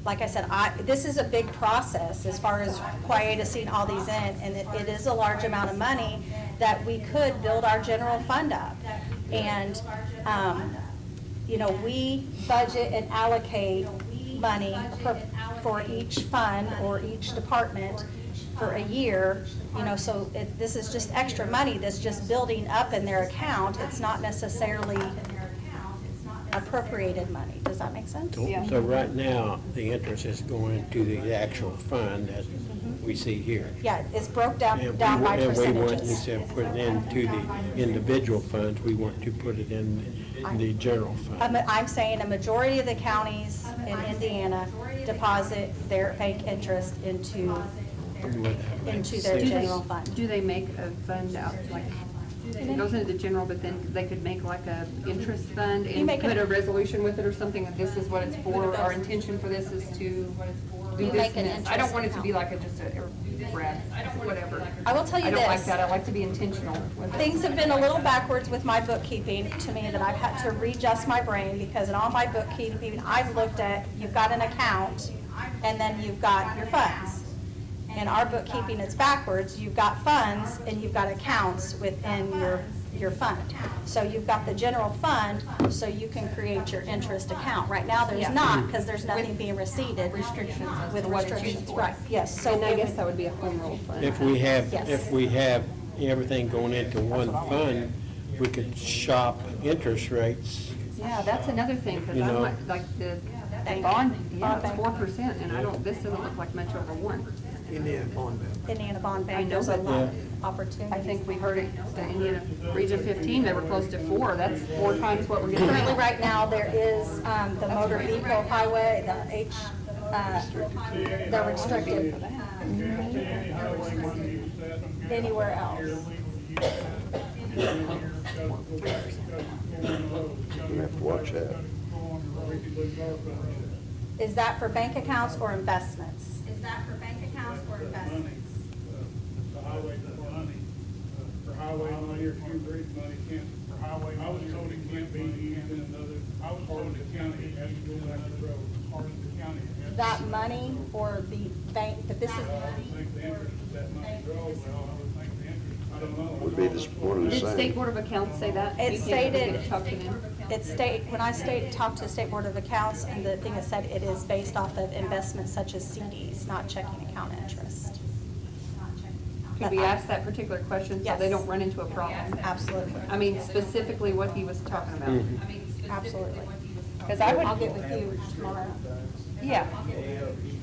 like I said, this is a big process as far as quietusing all these in, and it is a large amount of money. that we could build our general fund up. And, you know, we budget and allocate money for each fund or each department for a year, you know, so this is just extra money that's just building up in their account. It's not necessarily appropriated money. Does that make sense? So right now, the interest is going to the actual fund as we see here. Yeah, it's broke down And by we want, percentages. instead of putting it into the individual funds, we want to put it in the general fund. I'm saying a majority of the counties in Indiana deposit their bank interest into their general fund. Do they make a fund out, like, it goes into the general, but then they could make like a interest fund You and make put an- a resolution with it or something, that this is what it's for, our intention for this is to do You this make and an this. I don't interest want it to be account. like just a grab, whatever. I will tell you I don't like this. that, I like to be intentional with it. Things have been a little backwards with my bookkeeping to me, that I've had to readjust my brain, because in all my bookkeeping, I've looked at, you've got an account and then you've got your funds. In our bookkeeping, it's backwards. You've got funds and you've got accounts within your fund. So you've got the general fund, so you can create your interest account. Right now, there's Yeah. not, because there's nothing being receipted. Restrictions as With to what it's restrictions, used for. right, yes. So And I it guess would- that would be a home rule fund. If we have, Yes. if we have everything going into one fund, we could shop interest rates. Yeah, that's another thing, because You I'm know. like the Bank. bond, yeah, Bond it's bank. 4%, and I don't, this doesn't look like much over 1. Indiana Bond Bank. Indiana Bond I Bank, know, there's a but lot of opportunities. I think we heard it, the Indiana Region 15, they were close to 4, that's 4 times what we're getting Currently, now. there is the motor vehicle highway, the restricted. Anywhere else. You have to watch that. Is that for bank accounts or investments? Is that for bank accounts or investments? The highway money, for highway money or for bridge money can't, for highway, I was told it can't be used in another, I was told the county has to go back to the road, part of the county. That money or the bank, but this is, I don't think the interest is that much road, well, I would think the interest, I don't know. Would be this one of the Did same. State Board of Accounts say that? it You can't stated, get tucked in? when I talked to the State Board of Accounts, and the thing that said it is based off of investments such as CDs, not checking account interest. Could we ask that particular question so Yes. they don't run into a problem? Absolutely. I mean, specifically what he was talking about. Absolutely. Because I would. I'll get with you tomorrow. Yeah. ARP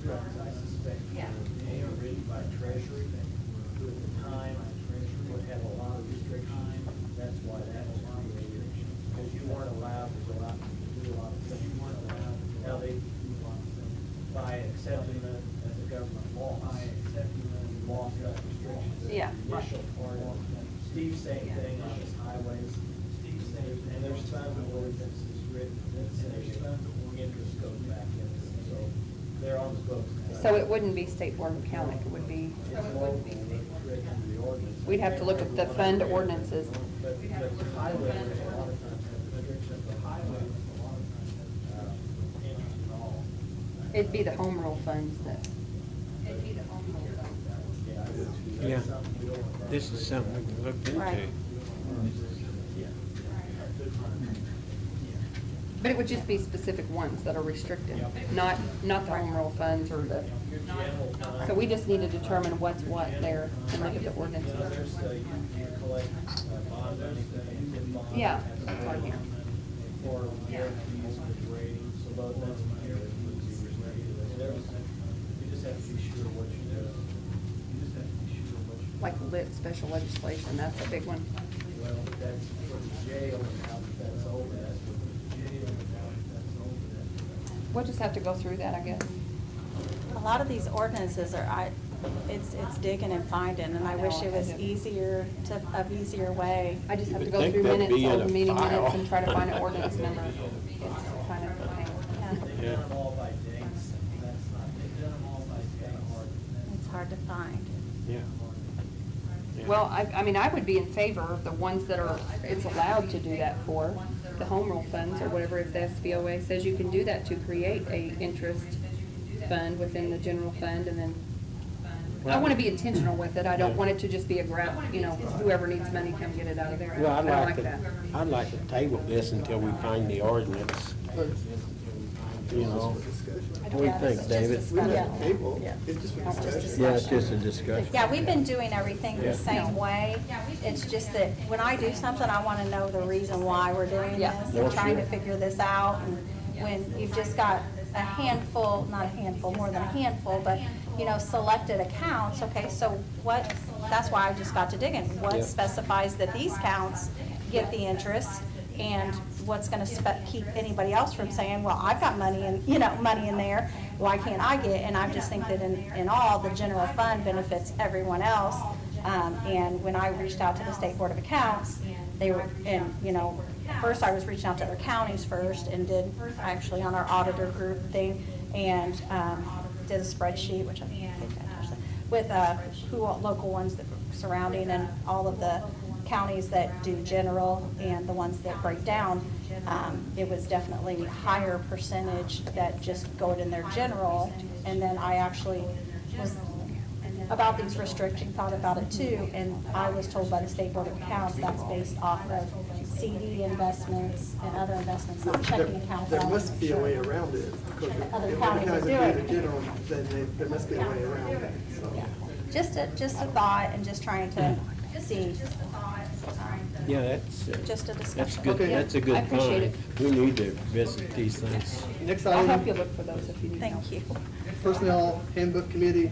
funds, I suspect, were written by Treasury. At the time, Treasury would have a lot of restrictions. That's why that was created. Because you weren't allowed to go out and do a lot of things. You weren't allowed to go out and do a lot of things. By accepting it as a government law. By accepting it, you lost that restrictions. Yeah. Initial part of it. Steve, same thing on his highways. Steve, same, and there's some ordinances written, and there's some interest goes back into it. So they're on the books. So it wouldn't be State Board of Accounting, it would be, It's local, it's written in the ordinance. we'd have to look at the fund ordinances. But the highway, a lot of times, have restrictions, the highway, a lot of times, have interest and all. It'd be the home rule funds that. Yeah, this is something we can look into. Right. But it would just be specific ones that are restricted, not the home rule funds or the, so we just need to determine what's what there and look at the ordinances. You collect bond money, bond. Yeah, that's on here. For guarantees with ratings, so those, that's guarantees rated. You just have to be sure what you do. You just have to be sure what you do. Like lit special legislation, that's a big one. Well, that's for the jail and how that's over, that's for the jail and how that's over. We'll just have to go through that, I guess. A lot of these ordinances are, it's digging and finding, and I wish it was easier easier way. I just have to You'd go think through that'd minutes, be in old a meeting file. minutes, and try to find an ordinance number. It's kind of a pain. They've done them all by dates, that's not, they've done them all by kind of hard. It's hard to find. Yeah. Well, I mean, I would be in favor of the ones that are, it's allowed to do that for, the home rule funds or whatever, if the SBOA says you can do that to create a interest fund within the general fund and then I want to be intentional with it. I don't want it to just be a grab, you know, whoever needs money, come get it out of there. Well, I don't like that. I'd like to table this until we find the ordinance, you know. What do you think, David? It's just a discussion. Yeah, it's just a discussion. Yeah, we've been doing everything Yeah. the same way. It's just that when I do something, I want to know the reason why we're doing Yeah. this Well, and trying to sure. figure this out. And when you've just got a handful, not a handful, more than a handful, but, you know, selected accounts, okay, so what, that's why I just got to digging. Yeah. What specifies that these counts get the interest, and what's gonna keep anybody else from saying, well, I've got money in, you know, money in there, why can't I get? And I just think that in all, the general fund benefits everyone else. And when I reached out to the State Board of Accounts, they were, and, you know, first I was reaching out to other counties first and did actually on our auditor group thing, and did a spreadsheet, which I think I touched, with local ones that were surrounding and all of the counties that do general and the ones that break down. It was definitely higher percentage that just go in their general. And then I actually was about these restrictions, thought about it too, and I was told by the State Board of Accounts that's based off of CD investments and other investments, not checking accounts. There must be a way around it, because Other if counties other do counties it. do the general, then there must be a way around it, so. Just a thought and just trying to see. Yeah, that's, Just a that's discussion. good, Okay. that's a good I appreciate point. We need to visit these things. Next I'll help you item, look for those if you need help. Thank you. Personnel Handbook Committee.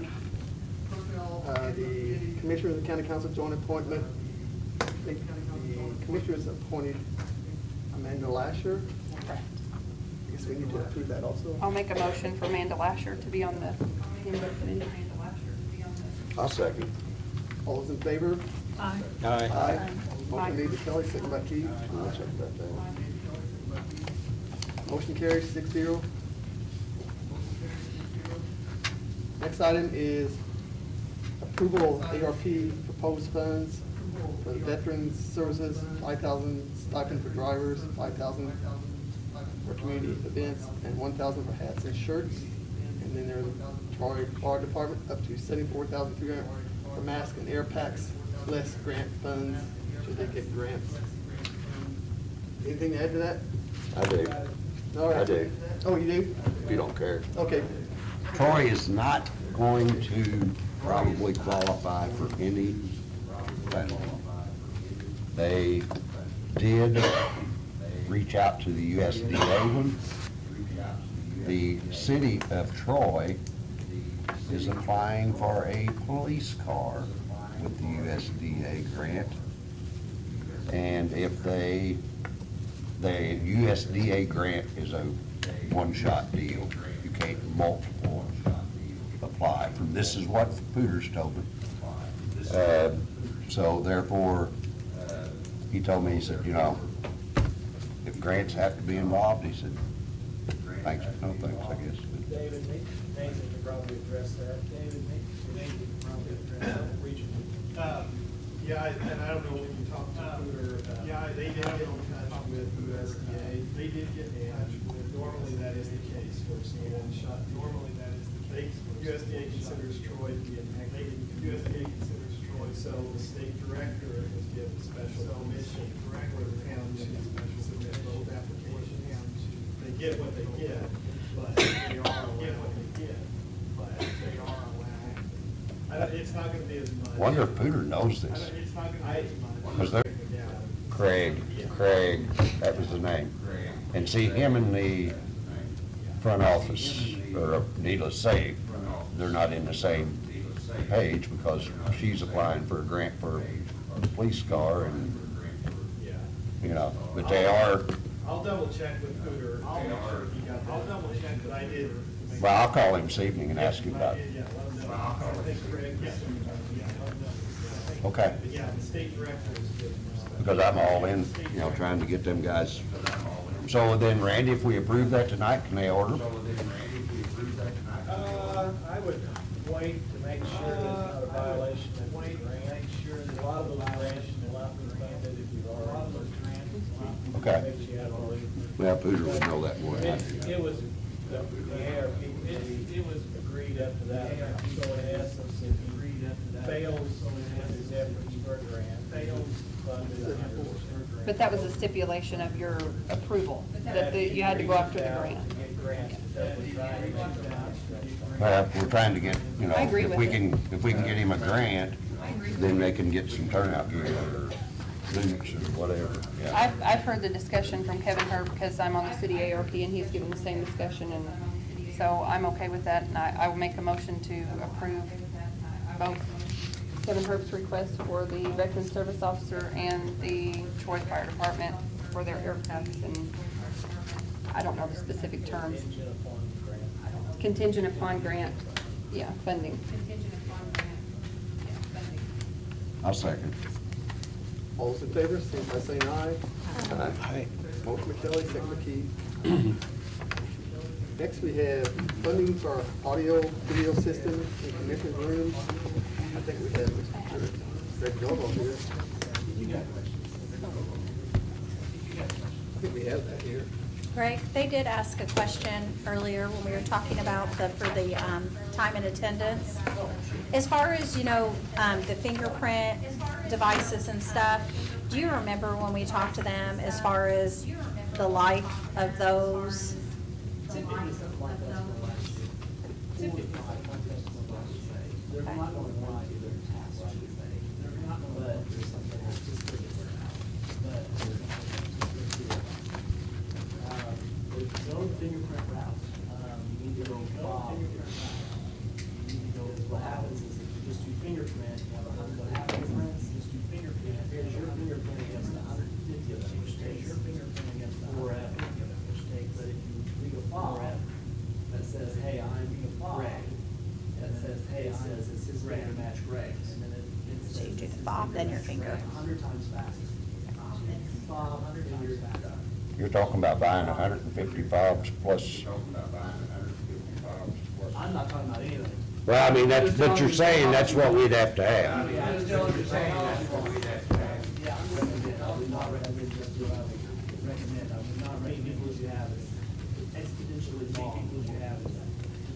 The Commissioner of the County Council joint appointment. I think the Commissioners appointed Amanda Lasher. I guess we need to approve that also. I'll make a motion for Amanda Lasher to be on the handbook committee. I'll second. All those in favor? Aye. Aye. Aye. Motion made by Kelly, second by Keith. I'll check that down. Motion carries 6-0. Next item is approval of ARP proposed funds for the Veterans Services, 5,000 stipend for drivers, 5,000 for community events, and 1,000 for hats and shirts. And then there's Troy Fire Department, up to 74,300 for masks and air packs, less grant funds, should they get grants. Anything to add to that? I do. All right. I do. Oh, you do? If you don't care. Okay. Troy is not going to probably qualify for any funding. They did reach out to the USDA one. The city of Troy is applying for a police car with the USDA grant. And if the USDA grant is a one-shot deal. You can't multiple apply. This is what Pooters told me. So therefore, he told me, he said, you know, if grants have to be involved, he said, thanks, no thanks, I guess. David, Nathan could probably address that. David, Nathan could probably address that region. Yeah, and I don't know when you talked to Cooter, yeah, they did get in touch with USDA. They did get in touch with, normally that is the case for a one shot. Normally that is the case. USDA considers Troy to be USDA considers Troy, so the state director has given special permission for the town to submit both applications. They get what they get, but they are allowed. It's not gonna be as much. Wonder if Pooter knows this. It's not gonna be as much. Was there? Craig, that was the name. And see, him and the front office, or needless to say, they're not in the same page because she's applying for a grant for a police car and, you know, but they are, I'll double check with Cooter. I'll double check, but I did. well, I'll call him this evening and ask him about it. Yeah, let him know. I think Craig, yeah, let him know. Okay. But yeah, the state director is good. Because I'm all in, you know, trying to get them guys. So then, Randy, if we approve that tonight, can they order? I would wait to make sure there's not a violation of the grant. A lot of those grants will not be funded if you've already. Okay. Makes you have all these- Well, Pooter would know that more than I do. It was, the ARP, it was agreed up to that, so in essence, if you fails his efforts for a grant, fails funded efforts for a grant. But that was a stipulation of your approval, that you had to go after the grant. Get grants, that we're trying to get grants. Well, we're trying to get, you know, I agree if with we it. can, if we can get him a grant, then they can get some turnout gear or boots or whatever, yeah. I've heard the discussion from Kevin Herb because I'm on the city ARP and he's given the same discussion, and so I'm okay with that, and I will make a motion to approve both Kevin Herb's request for the Veteran Service Officer and the Troy Fire Department for their air packs, and I don't know the specific terms. Contingent upon grant, yeah, funding. I'll second. All those in favor, signify by saying aye. Aye. Motion by Kelly, second by Keith. Next, we have funding for our audio video system in commissioner's room. I think we have Mr. Greg Noble here. I think we have that here. Greg, they did ask a question earlier when we were talking about for the time and attendance. As far as, the fingerprint devices and stuff, do you remember when we talked to them as far as the life of those? They're not going to want to do their task, they're not going to let something else just put it out. But there's no fingerprint route. You need to go fob. You need to go, what happens is if you just do fingerprint, you have 100 fingerprints, just do fingerprint. Here's your fingerprint against 150 of them, which takes your fingerprint against 4 which takes, but if you read a fob that says, hey, I'm Greg, that says, hey, it's his finger match Greg's, and then it So you says do it's the his fob, finger then your match finger. Greg 100 times faster. Fob, 100 times faster. You're talking about buying 150 fobs plus. I'm not talking about anything. Well, I mean, that's, but you're saying that's what we'd have to have. I'm just telling you, that's what we'd have to have. Yeah, I would not recommend just do, I would recommend, I would not rate people as you have it. Exponentially more people as you have it.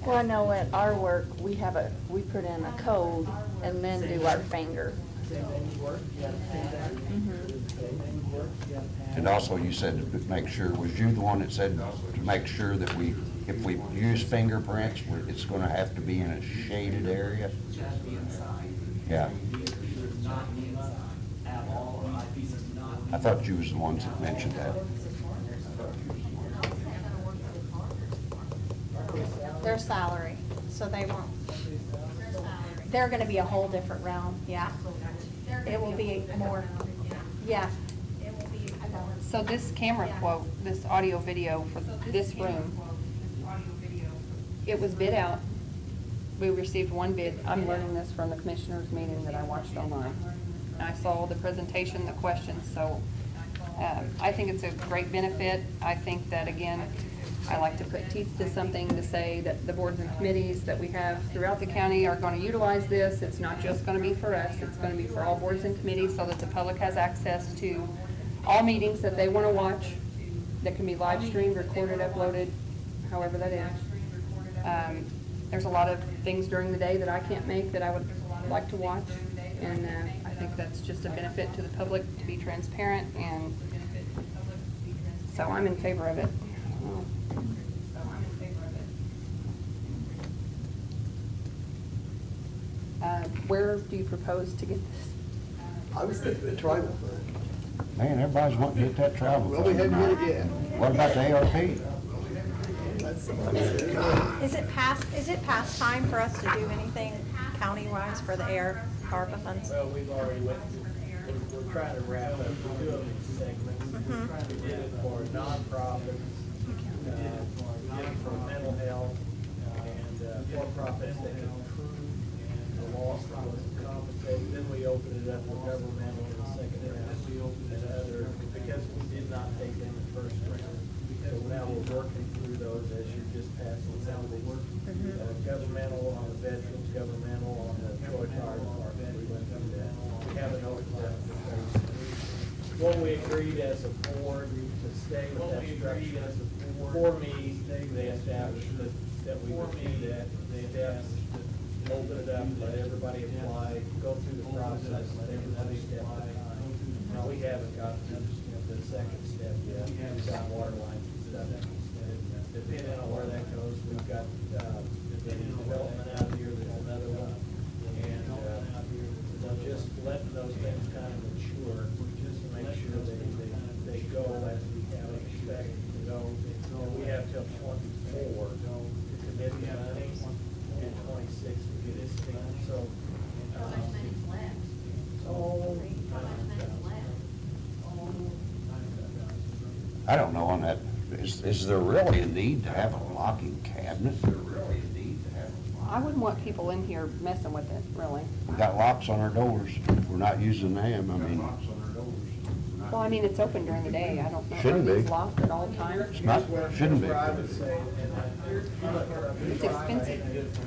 Well, I know at our work, we put in a code and then do our finger. Same thing would work, you gotta pay that. Same thing would work, you gotta pay. And also you said to make sure, was you the one that said to make sure that if we use fingerprints, it's gonna have to be in a shaded area? It has to be inside. Yeah. Either not inside at all, or IP is not. I thought you was the ones that mentioned that. Their salary, so they won't. They're gonna be a whole different realm, yeah. It will be more, yeah. So this camera quote, this audio video for this room, it was bid out. We received one bid. I'm learning this from the commissioners' meeting that I watched online. And I saw the presentation, the questions, so I think it's a great benefit. I think that, again, I like to put teeth to something to say that the boards and committees that we have throughout the county are going to utilize this. It's not just going to be for us. It's going to be for all boards and committees so that the public has access to all meetings that they want to watch that can be live streamed, recorded, uploaded, however that is. There's a lot of things during the day that I can't make that I would like to watch, and I think that's just a benefit to the public to be transparent, and so I'm in favor of it. Where do you propose to get this? I was thinking the tribal fund. Man, everybody's wanting to hit that travel. Well, we haven't hit it yet. What about the ARP? Is it past time for us to do anything county-wise for the ARPA funds? Well, we've already went, we're trying to wrap up the 2 of these segments. We're trying to get it for nonprofits, we did it for mental health, and for-profits that can prove the loss that wasn't compensated. Then we opened it up for governmental in the second round, and other, because we did not take them in the first round. So now we're working through those as you just passed them out. Governmental on the veterans, governmental on the Troy Fire Department. We went through that. We haven't opened up the phase 3. When we agreed as a board to stay with that structure, for me, they established that we would be that steps open it up, let everybody apply, go through the process, let everybody step by time. Now, we haven't gotten to the second step yet, we've got water lines and stuff. Depending on where that goes, we've got, development out here, there's another one. And, just letting those things kind of mature, just to make sure they go as we have expected to go. And we have till 24 to commit the money, and 26 to get this thing, so. How much money's left? I don't know on that, is there really a need to have a locking cabinet? I wouldn't want people in here messing with it, really. We got locks on our doors, we're not using them, I mean, Well, I mean, it's open during the day. I don't know. Shouldn't It's be. locked at all times. it's not, shouldn't be. Here's where I would say, It's expensive.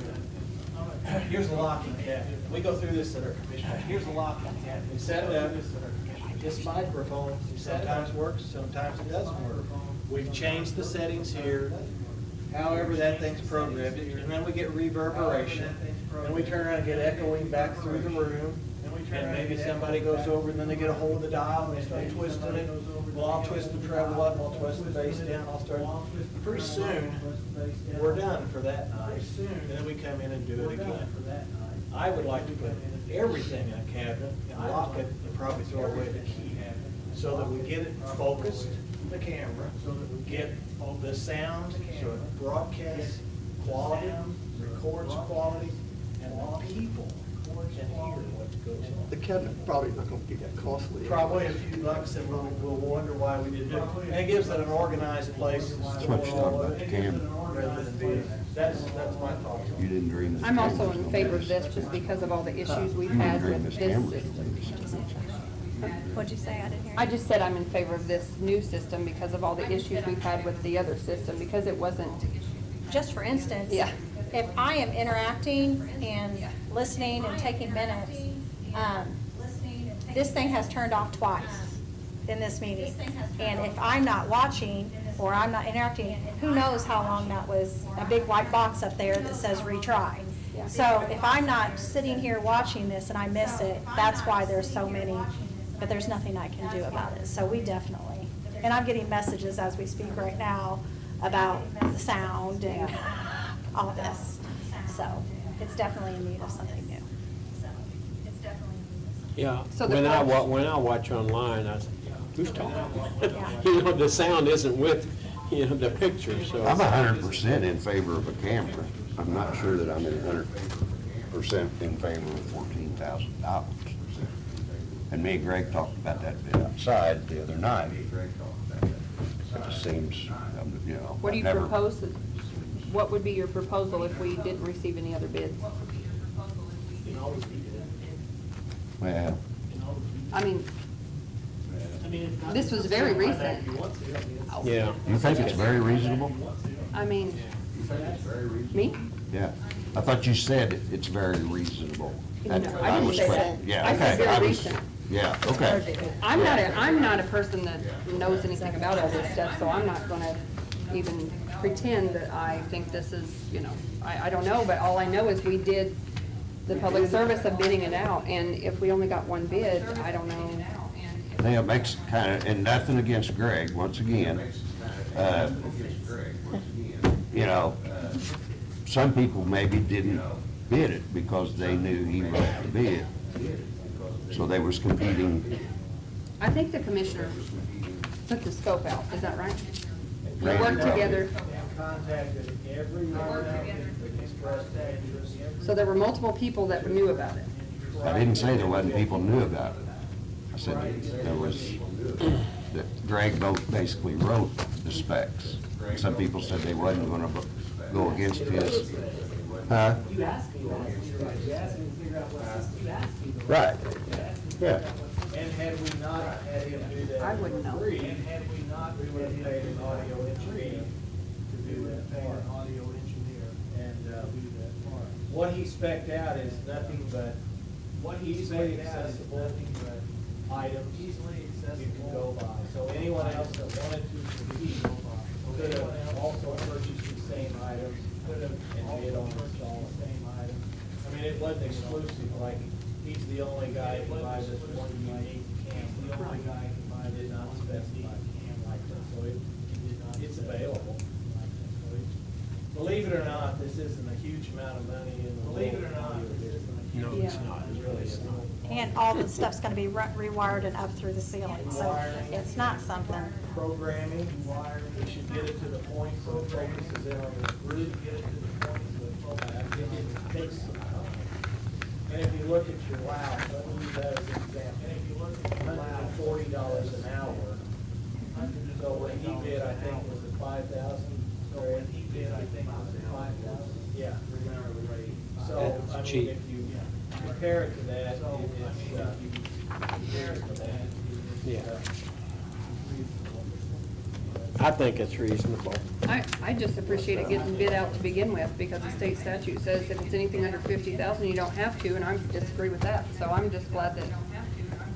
Here's the locking cabinet. We go through this at our commission. Here's the locking cabinet. We set it up. This microphone sometimes works, sometimes it doesn't work. We've changed the settings here, however that thing's programmed, and then we get reverberation, and we turn around and get echoing back through the room, and maybe somebody goes over and then they get a hold of the dial and they start twisting it. Well, I'll twist the treble up, I'll twist the bass down, I'll start. Pretty soon, we're done for that night, and then we come in and do it again. I would like to put everything in a cabinet and lock it and probably throw away the key, so that we get it focused, the camera, so that we get the sound, so it broadcasts quality, records quality, and the people can hear what goes on. The cabinet probably not gonna be that costly. Probably if you, like I said, we'll wonder why we didn't do it. And it gives it an organized place to That's store what you all talk of about, the it. camera. Rather than be, that's my thought. You didn't dream this. I'm also camera's in gonna favor be- of this just because of all the issues we've You didn't had dream with this this camera. system. What'd you say? I didn't hear you. I just said I'm in favor of this new system because of all the issues we've had with the other system, because it wasn't, Just for instance, Yeah. if I am interacting and listening and taking minutes, this thing has turned off twice in this meeting. And if I'm not watching or I'm not interacting, who knows how long that was, a big white box up there that says retry. So if I'm not sitting here watching this and I miss it, that's why there's so many, but there's nothing I can do about it. So we definitely, and I'm getting messages as we speak right now about the sound and all this. So it's definitely in need of something new. Yeah, So the- when I watch online, I say, who's talking? You know, the sound isn't with, you know, the picture, so. I'm 100% in favor of a camera. I'm not sure that I'm 100% in favor of $14,000. And me and Greg talked about that bit outside the other night. It just seems, you know. what do you I've never- propose? What would be your proposal if we didn't receive any other bids? Well, I mean, this was very recent. Yeah. you think it's very reasonable? I mean, me? Yeah. I thought you said it's very reasonable. No, I didn't was say quick. that. Yeah, I said okay. very was- recent. Yeah, okay. I'm not a person that knows anything about all this stuff, so I'm not gonna even pretend that I think this is, you know, I don't know, but all I know is we did the public service of bidding it out, and if we only got one bid, I don't know. Yeah, it makes kind of, and nothing against Greg, once again. You know, some people maybe didn't bid it because they knew he wrote the bid. So they was competing. I think the commissioner took the scope out, is that right? We Randy worked probably. together, Contacted everyone that expressed interest. so there were multiple people that knew about it. I didn't say there wasn't people knew about it. I said there was, that Greg basically wrote the specs. Some people said they wasn't gonna go against his. Huh? You asked me that, you asked me to figure out what system, you asked me. Right. Yeah. And had we not had him do that. I wouldn't know. for free, and had we not, we would have paid an audio engineer to do that part. Audio engineer. And, do that part. What he spec'd out is nothing but, easily accessible items you can go by. So anyone else that wanted to compete could have also purchased the same items, and bid on install the same items. I mean, it wasn't exclusive, like, he's the only guy who can buy this one unique cam, the only guy who can buy this non-specified cam like this, so it's available. Believe it or not, this isn't a huge amount of money in the. Believe it or not, this isn't a huge. No, it's not. It really is not. And all the stuff's gonna be rewired and up through the ceiling, so it's not something. Programming, we should get it to the point so it focuses in on the group, get it to the point so it takes some time. And if you look at your WOW, let me use that as an example. And if you look at your WOW, $40 an hour. So what he did, I think, was at 5,000. So what he did, I think, was at 5,000. Yeah. So, I mean, cheap. if you compare it to that, Yeah. I think it's reasonable. I just appreciate it getting bid out to begin with, because the state statute says if it's anything under 50,000, you don't have to, and I disagree with that. So I'm just glad that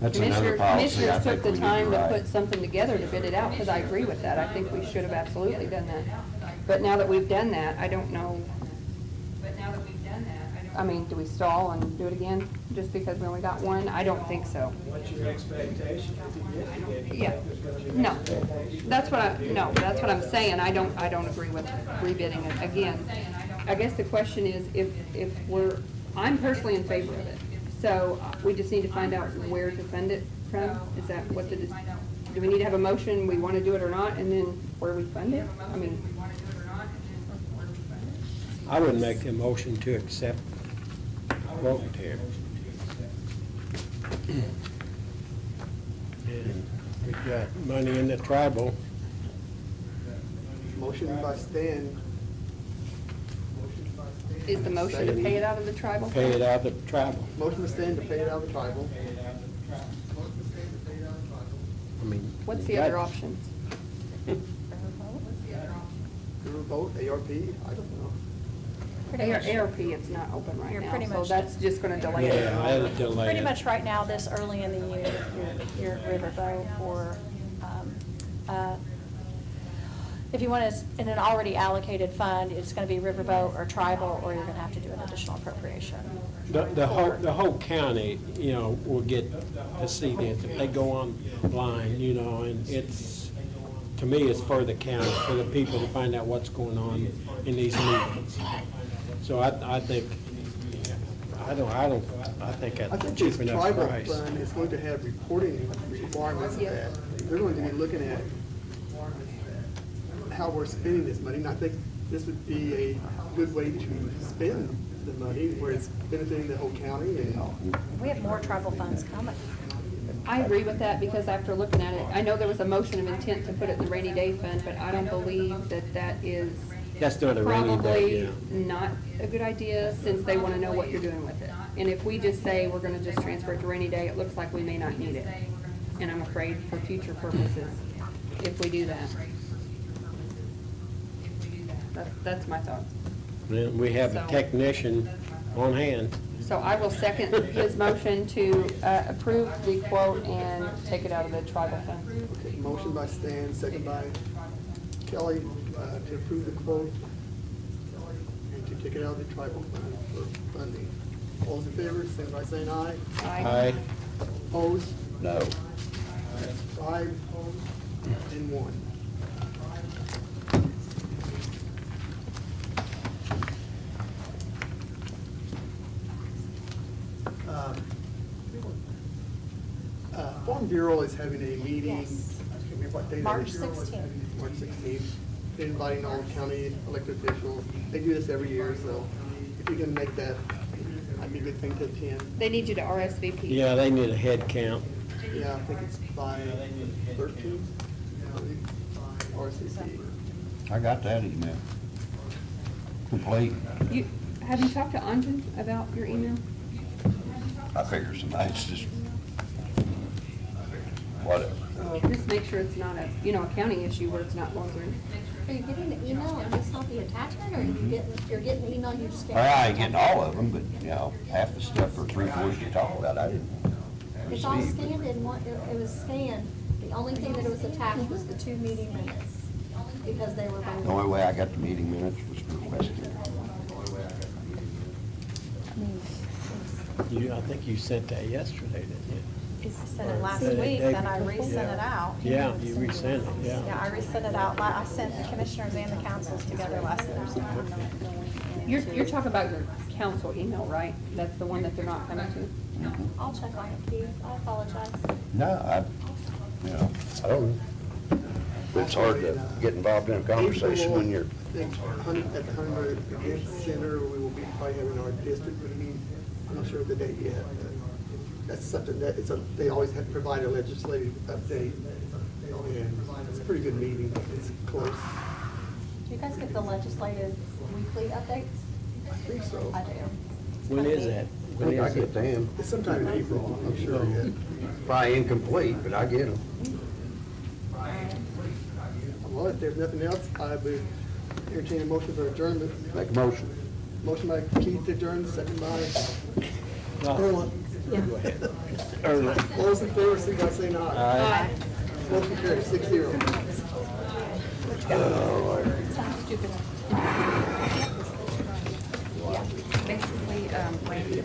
That's another policy I commissioners took think the we need time to write. put something together to bid it out, because I agree with that. I think we should have absolutely done that. But now that we've done that, I don't know. I mean, do we stall and do it again, just because we only got one? I don't think so. What's your expectation? Yeah, no, that's what I'm saying, I don't agree with rebidding it again. I guess the question is, if I'm personally in favor of it, so we just need to find out where to fund it from? Is that what do we need to have a motion, we want to do it or not, and then where we fund it? I mean. I would make a motion to accept quote here. And we've got money in the tribal. Motion by Stan. Is the motion to pay it out of the tribal? Pay it out of the tribal. Motion by Stan to pay it out of the tribal. I mean. What's the other options? Riverboat, ARP, I don't know. ARP, it's not open right You're now, pretty so much- that's just gonna delay it. Yeah, that'll delay Pretty it. much right now, this early in the year, your riverboat or, if you want to, in an already allocated fund, it's going to be riverboat or tribal, or you're going to have to do an additional appropriation. The whole county, you know, will get to see this if they go online, you know, and it's, to me, it's for the county, for the people to find out what's going on in these meetings. So I think, I think I that's think cheap this enough tribal price. fund is going to have reporting requirements that they're going to be looking at how we're spending this money. And I think this would be a good way to spend the money where it's benefiting the whole county and. We have more tribal funds coming. I agree with that, because after looking at it, I know there was a motion of intent to put it in the rainy day fund, but I don't believe that is That's not a rainy day, probably not a good idea, since they want to know what you're doing with it. And if we just say we're going to just transfer it to rainy day, it looks like we may not need it. And I'm afraid for future purposes, if we do that. That's my thoughts. Then we have a So- technician on hand. So I will second his motion to approve the quote and take it out of the tribal fund. Okay, motion by Stan, second by Kelly, to approve the quote and to take it out of the tribal fund for funding. All those in favor, stand by saying aye. Aye. Opposed? No. 5 and 1. Farm Bureau is having a meeting. Yes. I can't remember what day that March is. 16th. March 16th. They're inviting all county elected officials. They do this every year, so if you can make that, that'd be a good thing to attend. They need you to RSVP. Yeah, they need a head count. Yeah, I think it's by 13th. RCC. I got that email. Complete. Have you talked to Anjan about your email? I figure somebody's just, whatever. Just make sure it's not a county issue where it's not going through. Are you getting the email and just not the attachment, or you're getting the email, you just get? I ain't getting all of them, but, you know, half the stuff or 3/4 you talk about, I didn't It's all receive. scanned in one, it was scanned. The only thing that was attached was the 2 meeting minutes, because they were The only both. way I got the meeting minutes was requested. I think you sent that yesterday, didn't you? I sent it last Sent it week, day then I before. resent it out. Yeah, you resent it, Yeah, yeah. I resent it out. I sent the commissioners and the councils together last Thursday. You're talking about your council email, right? That's the one that they're not coming to? I'll check on it, Keith. I apologize. No, I don't know. It's hard to get involved in a conversation when you're, I think at the 100 Event Center, we will be probably having our district meeting. I'm not sure of the date yet. But that's something that, they always have to provide a legislative update. And it's a pretty good meeting. It's close. Do you guys get the legislative weekly updates? I think so. I do. When is that? I When think I is get it? them. It's sometime in April, I'm sure yet. Probably incomplete, but I get them. Well, if there's nothing else, I would entertain a motion for adjournment. Make a motion. Motion by Keith to adjourn, second by No. Erlen. Go ahead. Early. All those in favor, signify by saying aye. Aye. Motion carries 6-0. Sounds stupid. Yeah, basically, Randy